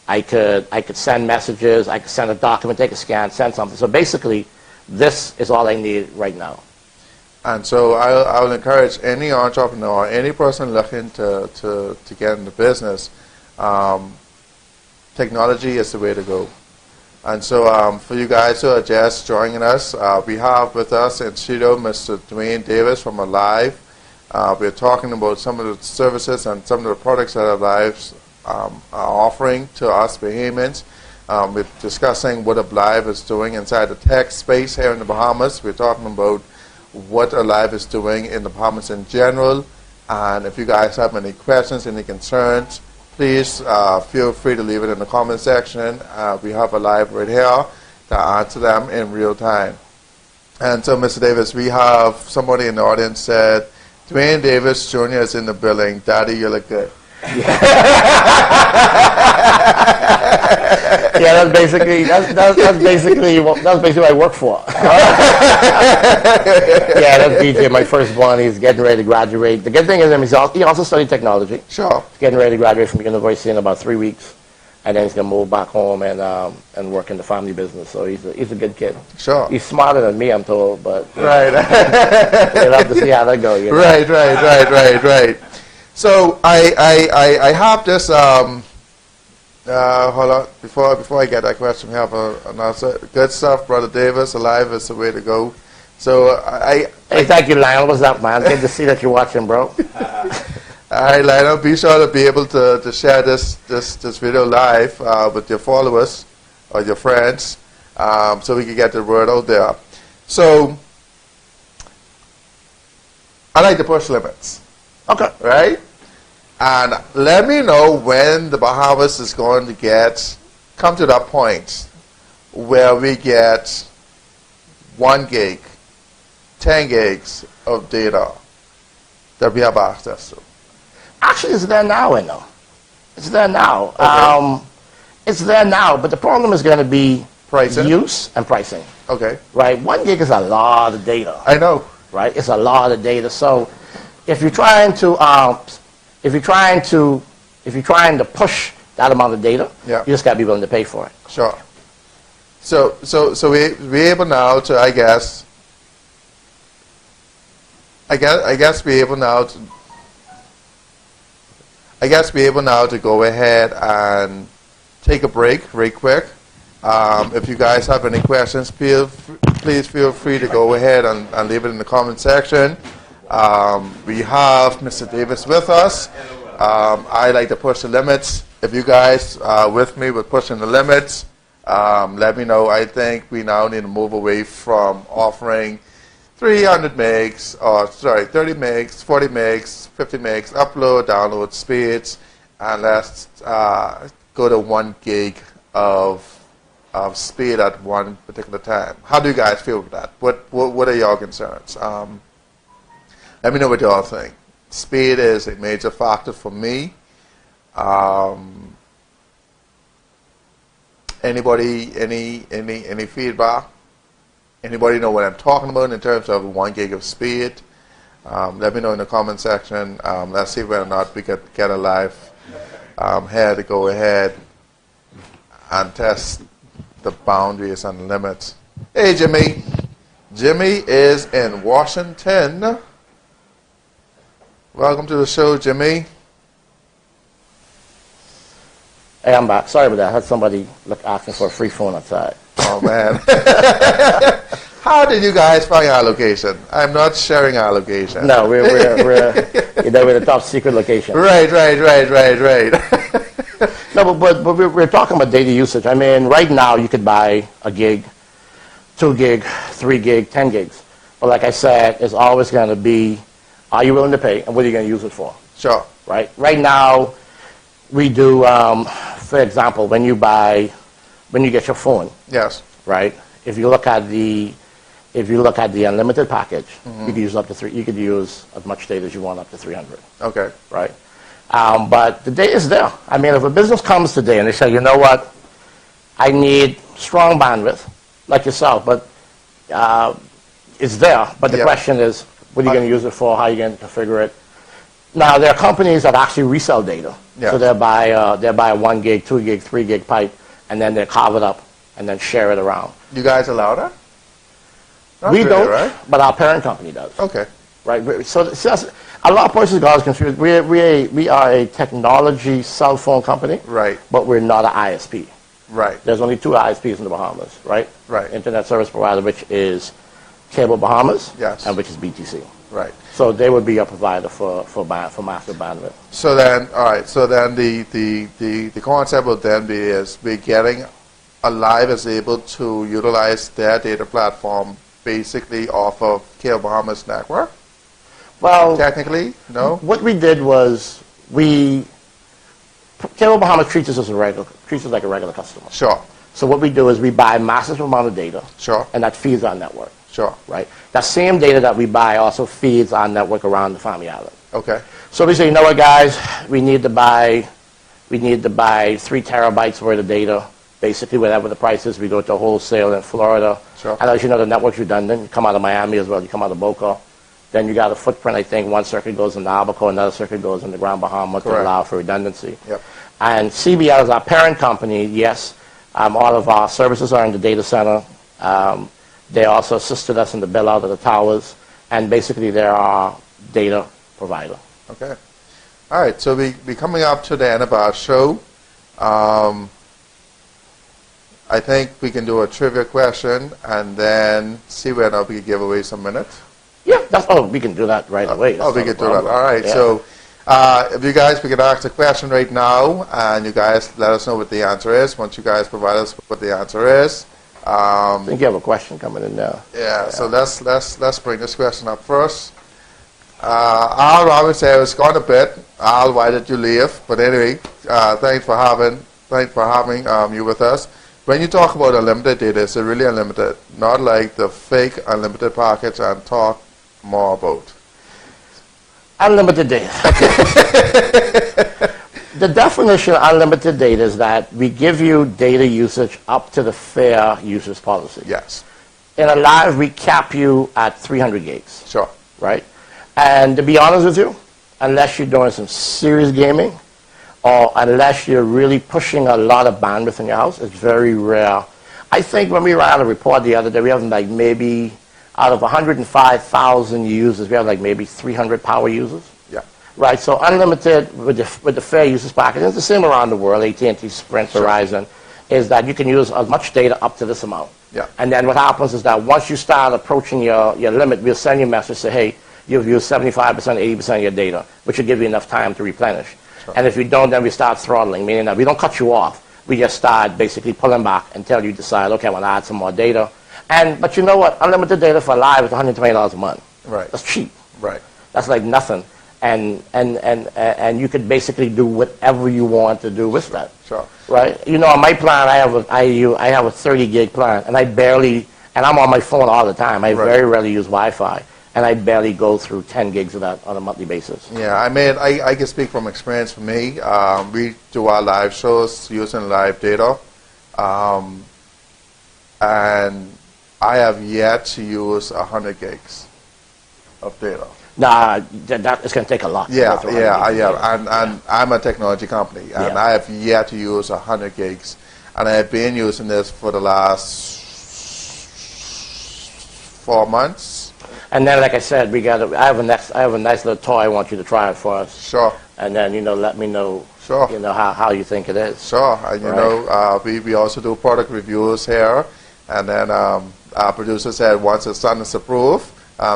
I could send messages, I could send a document, take a scan, send something. So basically, this is all I need right now. And so I will encourage any entrepreneur, any person looking to get into business, technology is the way to go. And so for you guys who are just joining us, we have with us in studio Mr. Dwayne Davis from Aliv. We're talking about some of the services and some of the products that Aliv are offering to us Bahamians. We're discussing what Aliv is doing inside the tech space here in the Bahamas. We're talking about what Aliv is doing in the Bahamas in general. And if you guys have any questions, any concerns, please feel free to leave it in the comment section. We have Aliv right here to answer them in real time. And so, Mr. Davis, we have somebody in the audience said, Dwayne Davis Jr. is in the building. Daddy, you look good. Yeah, that's basically what I work for. Yeah, that's DJ, my firstborn. He's getting ready to graduate. The good thing is he also studied technology. Sure. He's getting ready to graduate from university in about 3 weeks, and then he's gonna move back home and work in the family business. So he's a good kid. Sure. He's smarter than me, I'm told, but right. We'll have to see how that goes. Right. So I have this. Hold on. Before I get that question, we have another good stuff. Brother Davis, Aliv is the way to go. So Hey, thank you, Lionel. What's up, man? Good to see that you're watching, bro. All right, Lionel. Be sure to be able to share this video live with your followers or your friends, so we can get the word out there. So I like to push limits. Okay. Right? And let me know when the Bahamas is going to come to that point where we get 1 gig, 10 gigs of data that we have access to. Actually, it's there now, I know. It's there now. Okay. It's there now, but the problem is going to be Pricing? use and pricing. Okay. Right? 1 gig is a lot of data. I know. Right? It's a lot of data. So if you're trying to push that amount of data, Yeah. you just got to be willing to pay for it. Sure. So we're able now to, I guess we're able now to go ahead and take a break real quick. If you guys have any questions, please feel free to go ahead and leave it in the comment section. We have Mr. Davis with us. I like to push the limits. If you guys are with me with pushing the limits, let me know. I think we now need to move away from offering 300 megs, 30 megs, 40 megs, 50 megs upload, download speeds, and let's go to 1 gig of speed at one particular time. How do you guys feel with that? What are your concerns? Let me know what you all think. Speed is a major factor for me. Anybody, any feedback? Anybody know what I'm talking about in terms of 1 gig of speed? Let me know in the comment section. Let's see whether or not we could get Aliv here to go ahead and test the boundaries and limits. Hey, Jimmy. Jimmy is in Washington. Welcome to the show, Jimmy. Hey, I'm back. Sorry about that. I had somebody asking for a free phone outside. Oh, man. How did you guys find our location? I'm not sharing our location. No, we're the top secret location. Right. No, but we're talking about data usage. I mean, right now you could buy a gig, 2 gig, 3 gig, 10 gigs. But like I said, it's always going to be, are you willing to pay, and what are you going to use it for? Sure. Right? Right now, we do, for example, when you get your phone. Yes. Right? If you look at the unlimited package, you could use you could use as much data as you want, up to 300. Okay. Right? But the data is there. I mean, if a business comes today and they say, you know what, I need strong bandwidth, like yourself, but it's there, but the question is, what are you going to use it for? How are you going to configure it? Now, there are companies that actually resell data. Yeah. So they'll buy a 1 gig, 2 gig, 3 gig pipe, and then they carve it up and then share it around. You guys allow that? Not We really, don't, right? but our parent company does. Okay. Right. So that's, a lot of places got us confused. We are a technology cell phone company, Right. but we're not an ISP. Right. There's only 2 ISPs in the Bahamas, right? Right. Internet service provider, which is Cable Bahamas, Yes. and which is BTC. Right. So they would be a provider for massive bandwidth. So then, all right. So then the concept would then be is we're getting Aliv is able to utilize their data platform basically off of Cable Bahamas network. Well, Technically, no. what we did was Cable Bahamas treats us like a regular customer. Sure. So what we do is we buy massive amount of data, Sure. and that feeds our network. Sure. Right? That same data that we buy also feeds our network around the Family Island. Okay. So we say, you know what, guys, we need to buy 3 terabytes worth of data. Basically, whatever the price is, we go to wholesale in Florida. Sure. And as you know, the network's redundant. You come out of Miami as well. You come out of Boca. Then you got a footprint, I think. One circuit goes in Albuquerque, another circuit goes in the Grand Bahama to allow for redundancy. Yep. And CBL is our parent company. Yes, all of our services are in the data center. They also assisted us in the build-out of the towers, and basically they're our data provider. Okay. All right. So we're coming up to the end of our show. I think we can do a trivia question and then see whether we can give away some minutes. Yeah, we can do that right away. We can do that. All right. Yeah. So if you guys, we can ask the question right now, and you guys let us know what the answer is. Once you guys provide us what the answer is. I think you have a question coming in now. Yeah. So let's bring this question up first. Al Robert said it's gone a bit. Al, why did you leave? But anyway, thanks for having you with us. When you talk about unlimited data, it's really unlimited, not like the fake unlimited package, and talk more about. Unlimited data. The definition of unlimited data is that we give you data usage up to the fair users policy. Yes. In Aliv, we cap you at 300 gigs. Sure. Right? And to be honest with you, unless you're doing some serious gaming, or unless you're really pushing a lot of bandwidth in your house, it's very rare. I think when we ran a report the other day, we have like maybe, out of 105,000 users, we have like maybe 300 power users. Yeah. Right, so unlimited with the fair users package, it's the same around the world, AT&T, Sprint, Verizon, is that you can use as much data up to this amount. Yeah. And then what happens is that once you start approaching your limit, we'll send you a message, say, hey, you've used 75%, 80% of your data, which will give you enough time to replenish. Sure. And if you don't, then we start throttling, meaning that we don't cut you off. We just start basically pulling back until you decide, okay, I want to add some more data. But you know what? Unlimited data for Aliv is $120 a month. Right. That's cheap. Right. That's like nothing. And you could basically do whatever you want to do with that. Sure. Right? You know, on my plan, I have a 30 gig plan, and I'm on my phone all the time. I very rarely use Wi-Fi. And I barely go through 10 gigs of that on a monthly basis. Yeah, I can speak from experience for me. We do our live shows using live data. And I have yet to use 100 gigs of data. Nah, that is going to take a lot. Yeah. And I'm a technology company, and I have yet to use 100 gigs. And I have been using this for the last 4 months. And then, like I said, I have a nice little toy I want you to try it for us. Sure. And then, let me know, sure, how you think it is. Sure. And, we also do product reviews here. And then our producer said once it's done, it's approved.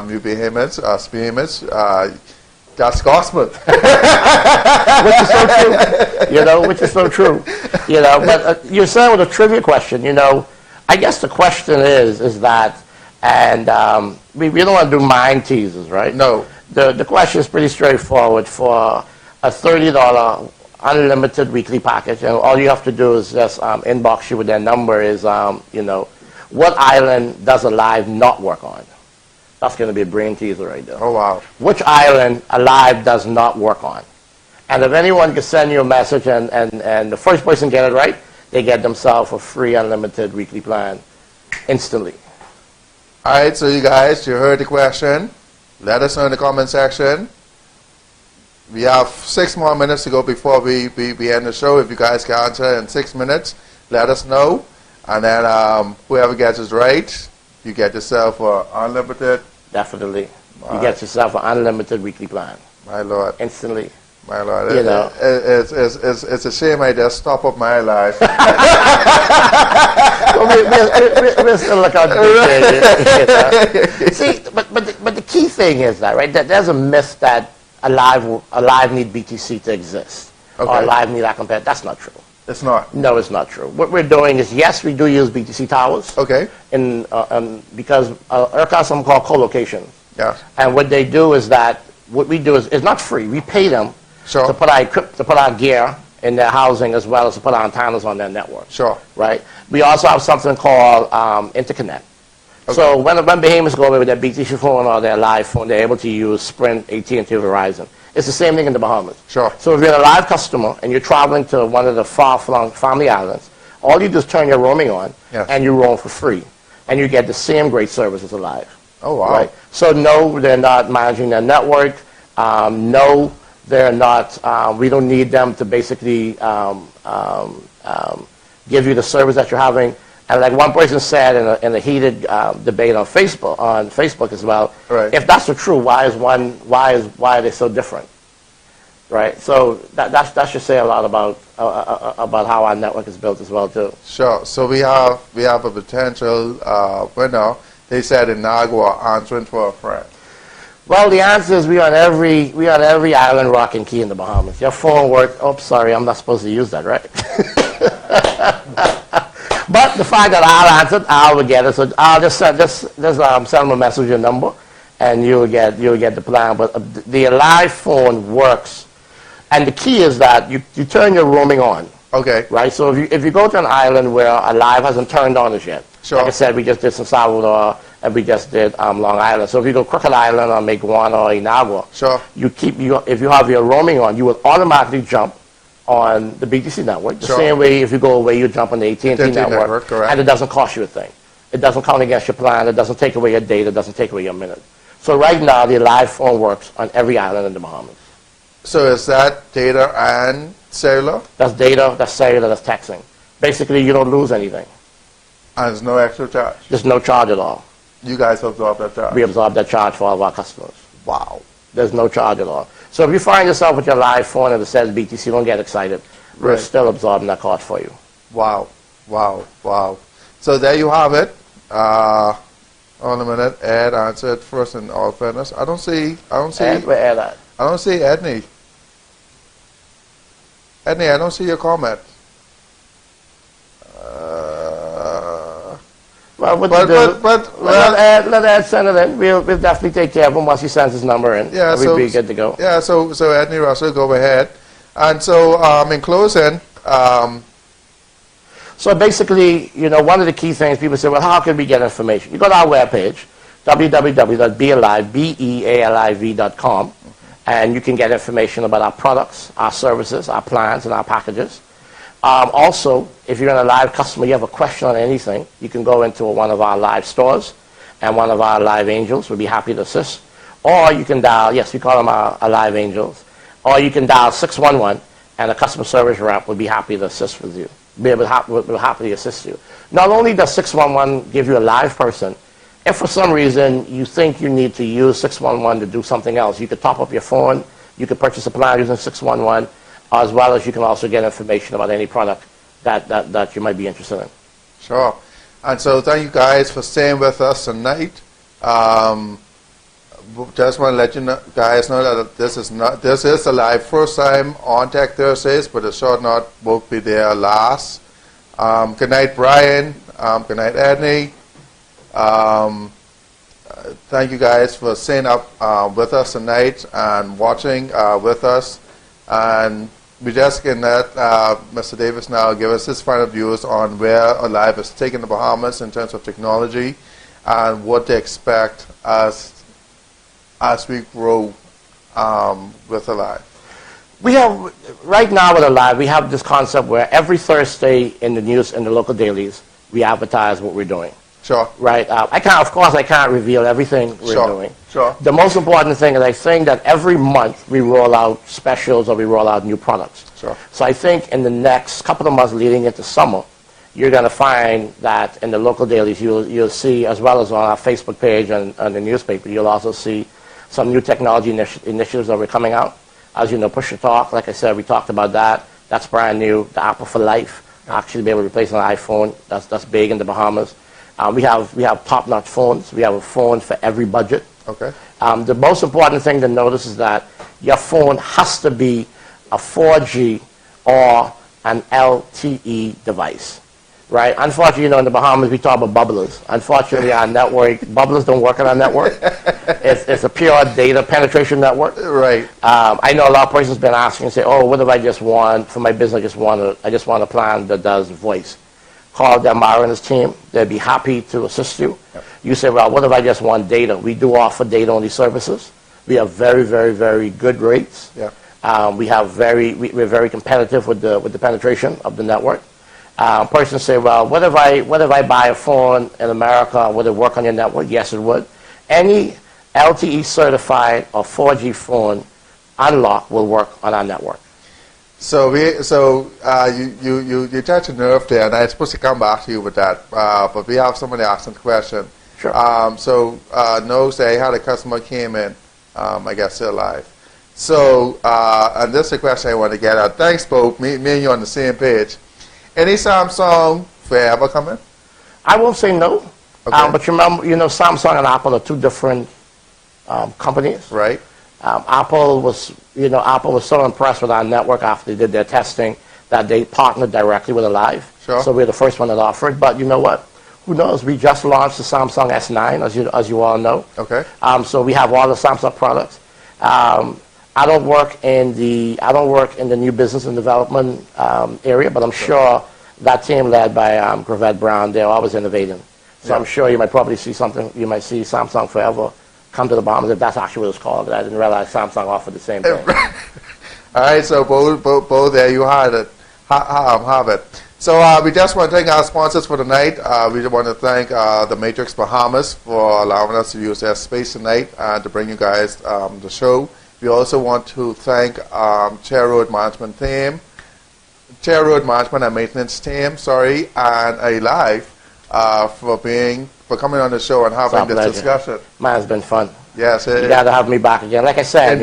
You behemoths, behemoths, that's gospel. Which is so true. Which is so true. But you're saying with a trivia question, I guess the question is that, and we don't want to do mind teasers, right? No. The question is pretty straightforward. For a $30 unlimited weekly package, and all you have to do is just inbox you with their number is, what island does Aliv not work on? That's going to be a brain teaser right there. Oh, wow. Which island Aliv does not work on? And if anyone can send you a message and the first person get it right, they get themselves a free unlimited weekly plan instantly. All right, so you guys, you heard the question. Let us know in the comment section. We have 6 more minutes to go before we end the show. If you guys can answer in 6 minutes, let us know. And then whoever gets it right, you get yourself unlimited. Definitely. You get yourself an unlimited weekly plan. My Lord. Instantly. My Lord. You know. It's a shame I just stop up my life. We'll still look out. See, but the key thing is that, right, that there's a myth that Aliv need BTC to exist. Okay. Or Aliv need our compare. That's not true. It's not. No, it's not true. What we're doing is, yes, we do use BTC towers. Okay. Because ERCOT has something called co-location. Yeah. And what they do is that, what we do is, it's not free. We pay them Sure. to put our gear in their housing as well as to put our antennas on their network. Sure. Right? We also have something called interconnect. Okay. So when behemoths go away with their BTC phone or their live phone, they're able to use Sprint, AT&T, Verizon. It's the same thing in the Bahamas. Sure. So if you're a live customer and you're traveling to one of the far-flung family islands, all you do is turn your roaming on, Yes. and you roam for free. And you get the same great service as Aliv. Oh, wow. Right? So no, they're not managing their network. No, they're not, we don't need them to basically give you the service that you're having. And like one person said in a heated debate on Facebook as well, Right. if that's the true, why are they so different? Right? So that should say a lot about how our network is built as well too. Sure. So we have a potential winner. They said in Nagua, answering for a friend. Well, the answer is we on every island, rock, and key in the Bahamas. Your phone works. Oh, sorry, I'm not supposed to use that, right? But the fact that I'll answer it, I will get it. So I'll just send them a message, your number, and you'll get the plan. But the Aliv phone works, and the key is that you turn your roaming on. Okay. Right. So if you go to an island where Aliv hasn't turned on as yet, Sure. like I said, we just did San Salvador and we just did Long Island. So if you go Crooked Island or Maguana or Inagua, Sure. if you have your roaming on, you will automatically jump on the BTC network. The Sure. same way if you go away, you jump on the AT&T network, correct. and it doesn't cost you a thing. It doesn't count against your plan. It doesn't take away your data. It doesn't take away your minute. So right now, the Aliv phone works on every island in the Bahamas. So is that data and cellular? That's data, that's cellular, that's texting. Basically, you don't lose anything. And there's no extra charge. There's no charge at all. You guys absorb that charge. We absorb that charge for all of our customers. Wow. There's no charge at all. So if you find yourself with your live phone and it says BTC, don't get excited. We're Right. still absorbing that cost for you. Wow. Wow. Wow. So there you have it. On a minute. Ed answered first in all fairness. I don't see And where Ed at? I don't see Edney. Edney, I don't see your comment. Well, what But- to do? but- let Ed send it in. We'll definitely take care of him once he sends his number in. Yeah, We'll be good to go. Yeah, so Edney Russell, go ahead. And so in closing, So basically, one of the key things people say, well, how can we get information? You go to our webpage, www.bealiv.com, and you can get information about our products, our services, our plans, and our packages. Also, if you're a live customer, you have a question on anything, you can go into one of our live stores, and one of our live angels will be happy to assist. Or you can dial, yes, we call them our live angels, or you can dial 611, and a customer service rep would be happy to assist with you. Will happily assist you. Not only does 611 give you a live person, if for some reason you think you need to use 611 to do something else, you could top up your phone, you could purchase a plan using 611, as well as you can also get information about any product that you might be interested in. sure. And so thank you guys for staying with us tonight. Just want to let you guys know that this is a live first time on Tech Thursdays, but it sure not won't be there last. Good night, Brian. Good night, Edney. Thank you guys for staying up with us tonight and watching with us. And we just can let Mr. Davis now give us his final views on where Aliv is taking the Bahamas in terms of technology and what they expect as we grow with Aliv. We have, right now with Aliv, we have this concept where every Thursday in the news, in the local dailies, we advertise what we're doing. Sure. Right? Of course, I can't reveal everything we're doing. Sure. The most important thing is I think that every month we roll out specials or we roll out new products. Sure. So I think in the next couple of months leading into summer, you're going to find that in the local dailies you'll see, as well as on our Facebook page and the newspaper, you'll also see some new technology initiatives that we're coming out. As you know, Push to Talk, like I said, we talked about that. That's brand new. The Apple for Life, actually be able to replace an iPhone. That's big in the Bahamas. We have top-notch phones. We have a phone for every budget. Okay. The most important thing to notice is that your phone has to be a 4G or an LTE device. Right? Unfortunately, in the Bahamas, we talk about bubblers. Unfortunately, our network, bubblers don't work on our network. It's a pure data penetration network. Right. I know a lot of persons have been asking, say, oh, what if I just want, for my business, I just want a plan that does voice. Call Delmar and his team. They'd be happy to assist you. Yep. You say, well, what if I just want data? We do offer data-only services. We have very, very, very good rates. Yep. We're very competitive with the penetration of the network. Person say, well, what if I buy a phone in America? Would it work on your network? Yes, it would. Any LTE certified or 4G phone unlocked will work on our network. So you touched a nerve there, and I'm supposed to come back to you with that. But we have somebody asking the question. Sure. Say had a customer came in, I guess they're live. So and this is the question I want to get at. Thanks, Bo. Me and you on the same page. Any Samsung forever coming? I won't say no. Okay. But remember, Samsung and Apple are two different companies. Right. Apple was so impressed with our network after they did their testing that they partnered directly with Aliv. Sure. So we're the first one that offered. But you know what? Who knows? We just launched the Samsung S9, as you all know. Okay. So we have all the Samsung products. I don't work in the new business and development area, but I'm sure that team led by Gravette Brown, they're always innovating. So I'm sure you might probably see something. You might see Samsung Forever come to the Bahamas. If that's actually what it's called, I didn't realize Samsung offered the same thing. All right, so Bo, there you have it. Have it. So we just want to thank our sponsors for tonight. We want to thank the Matrix Bahamas for allowing us to use their space tonight and to bring you guys the show. We also want to thank Chair Road Management and Maintenance Team, and Aliv for coming on the show and having this discussion. Man, it's been fun. Yes, you got to have me back again. Like I said,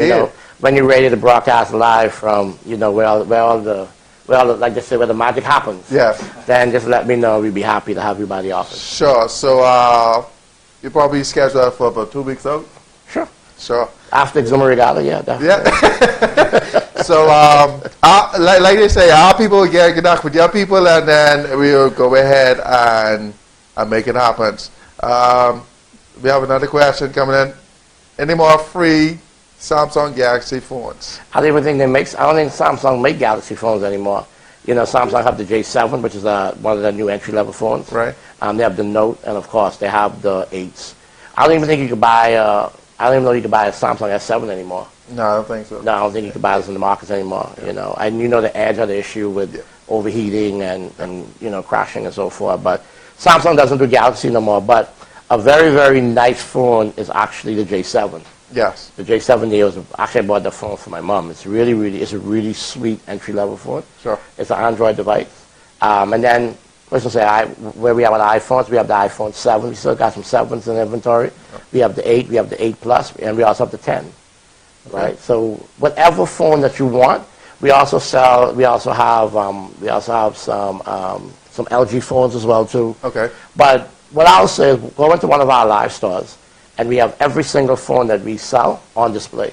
when you're ready to broadcast live from where the magic happens. Yes. Then just let me know. We'd be happy to have you by the office. Sure. So you probably scheduled for about 2 weeks out. Sure. After Exuma Regatta, yeah, definitely. Yeah. So, like they say, our people get connect with your people, and then we'll go ahead and make it happen. We have another question coming in. Any more free Samsung Galaxy phones? I don't think Samsung make Galaxy phones anymore. Samsung have the J7, which is one of the new entry-level phones. Right. They have the Note, and of course they have the 8s. I don't even think you could buy. I don't even know you can buy a Samsung S7 anymore. No, I don't think so. No, I don't think you can buy this in the markets anymore. Yeah. And the Edge had the issue with overheating and crashing and so forth. But Samsung doesn't do Galaxy no more. But a very, very nice phone is actually the J7. Yes. The J7 Neo is actually I bought the phone for my mom. It's a really sweet entry-level phone. Sure. It's an Android device. And then let's just say where we have our iPhones, we have the iPhone 7. We still got some 7s in inventory. We have the 8, we have the 8 Plus, and we also have the 10. Okay. Right. So whatever phone that you want, we also sell. We also have some LG phones as well too. Okay. But what I'll say is go into one of our live stores, and we have every single phone that we sell on display.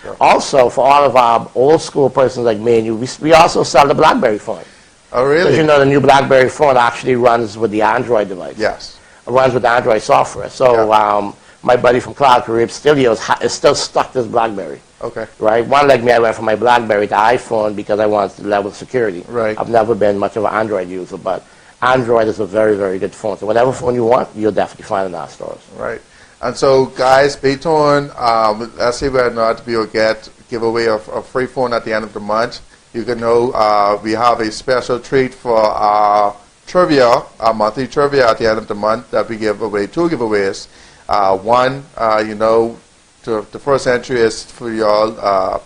Sure. Also, for all of our old school persons like me and you, we also sell the BlackBerry phone. Oh, really? Because the new BlackBerry phone actually runs with the Android device. Yes. It runs with Android software. So my buddy from Cloud Caribbean Studios is still stuck to his BlackBerry. Okay. Right? One like me, I went from my BlackBerry to iPhone because I wanted the level of security. Right. I've never been much of an Android user, but Android is a very, very good phone. So whatever phone you want, you'll definitely find in our stores. Right. And so, guys, stay tuned. Let's see whether or not we'll give away a free phone at the end of the month. You can know we have a special treat for our trivia, our monthly trivia at the end of the month that we give away 2 giveaways. One, the first entry is for your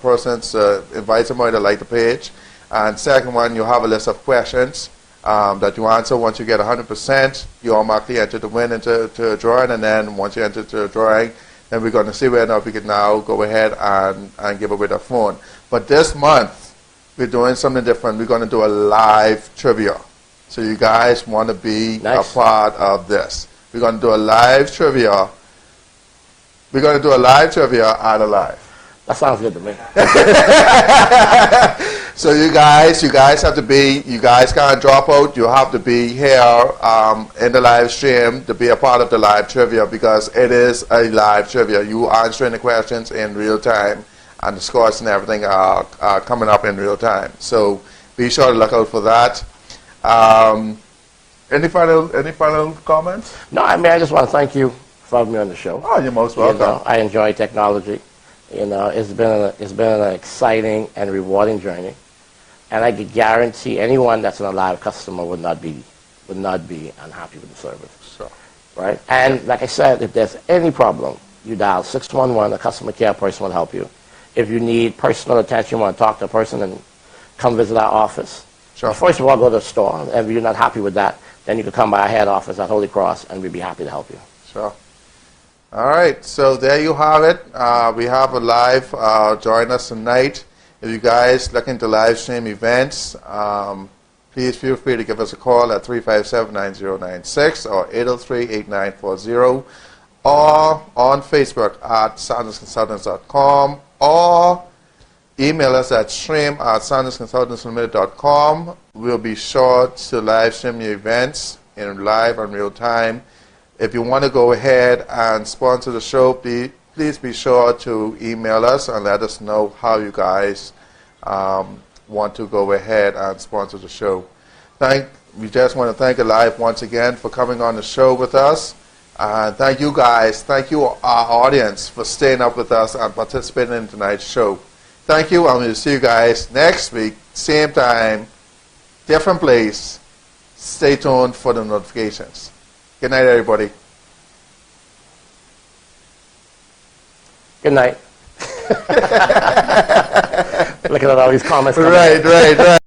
persons invite somebody to like the page. And second one, you have a list of questions that you answer. Once you get 100%, you automatically enter to win into a drawing. And then once you enter to a drawing, then we're going to see whether or not we can now go ahead and give away the phone. But this month, we're doing something different. We're going to do a live trivia. So you guys want to be a part of this. We're going to do a live trivia. We're going to do a live trivia at Aliv. That sounds good to me. So you guys have to be, you guys can't drop out. You have to be here in the live stream to be a part of the live trivia because it is a live trivia. You answering the questions in real time and the scores and everything are coming up in real time. So be sure to look out for that. Any final comments? No, I mean, I just want to thank you for having me on the show. Oh, you're most welcome. I enjoy technology. It's been an exciting and rewarding journey, and I could guarantee anyone that's an Aliv customer would not be unhappy with the service. Sure. Right? And like I said, if there's any problem, you dial 611. A customer care person will help you. If you need personal attention, you want to talk to a person, and come visit our office. Sure. First of all, go to the store. If you're not happy with that, then you can come by our head office at Holy Cross, and we'd be happy to help you. Sure. All right, so there you have it. We have a live. Join us tonight. If you guys looking to live stream events, please feel free to give us a call at 357-9096 or 803-8940 or on Facebook at SoundersConsultants.com or email us at stream@SoundersConsultantsLimited.com. We'll be sure to live stream your events in live and real time. If you want to go ahead and sponsor the show, please be sure to email us and let us know how you guys want to go ahead and sponsor the show. We just want to thank Aliv once again for coming on the show with us. Thank you guys, thank you our audience for staying up with us and participating in tonight's show. Thank you, and we'll see you guys next week, same time, different place. Stay tuned for the notifications. Good night, everybody. Good night. Looking at all these comments. Right.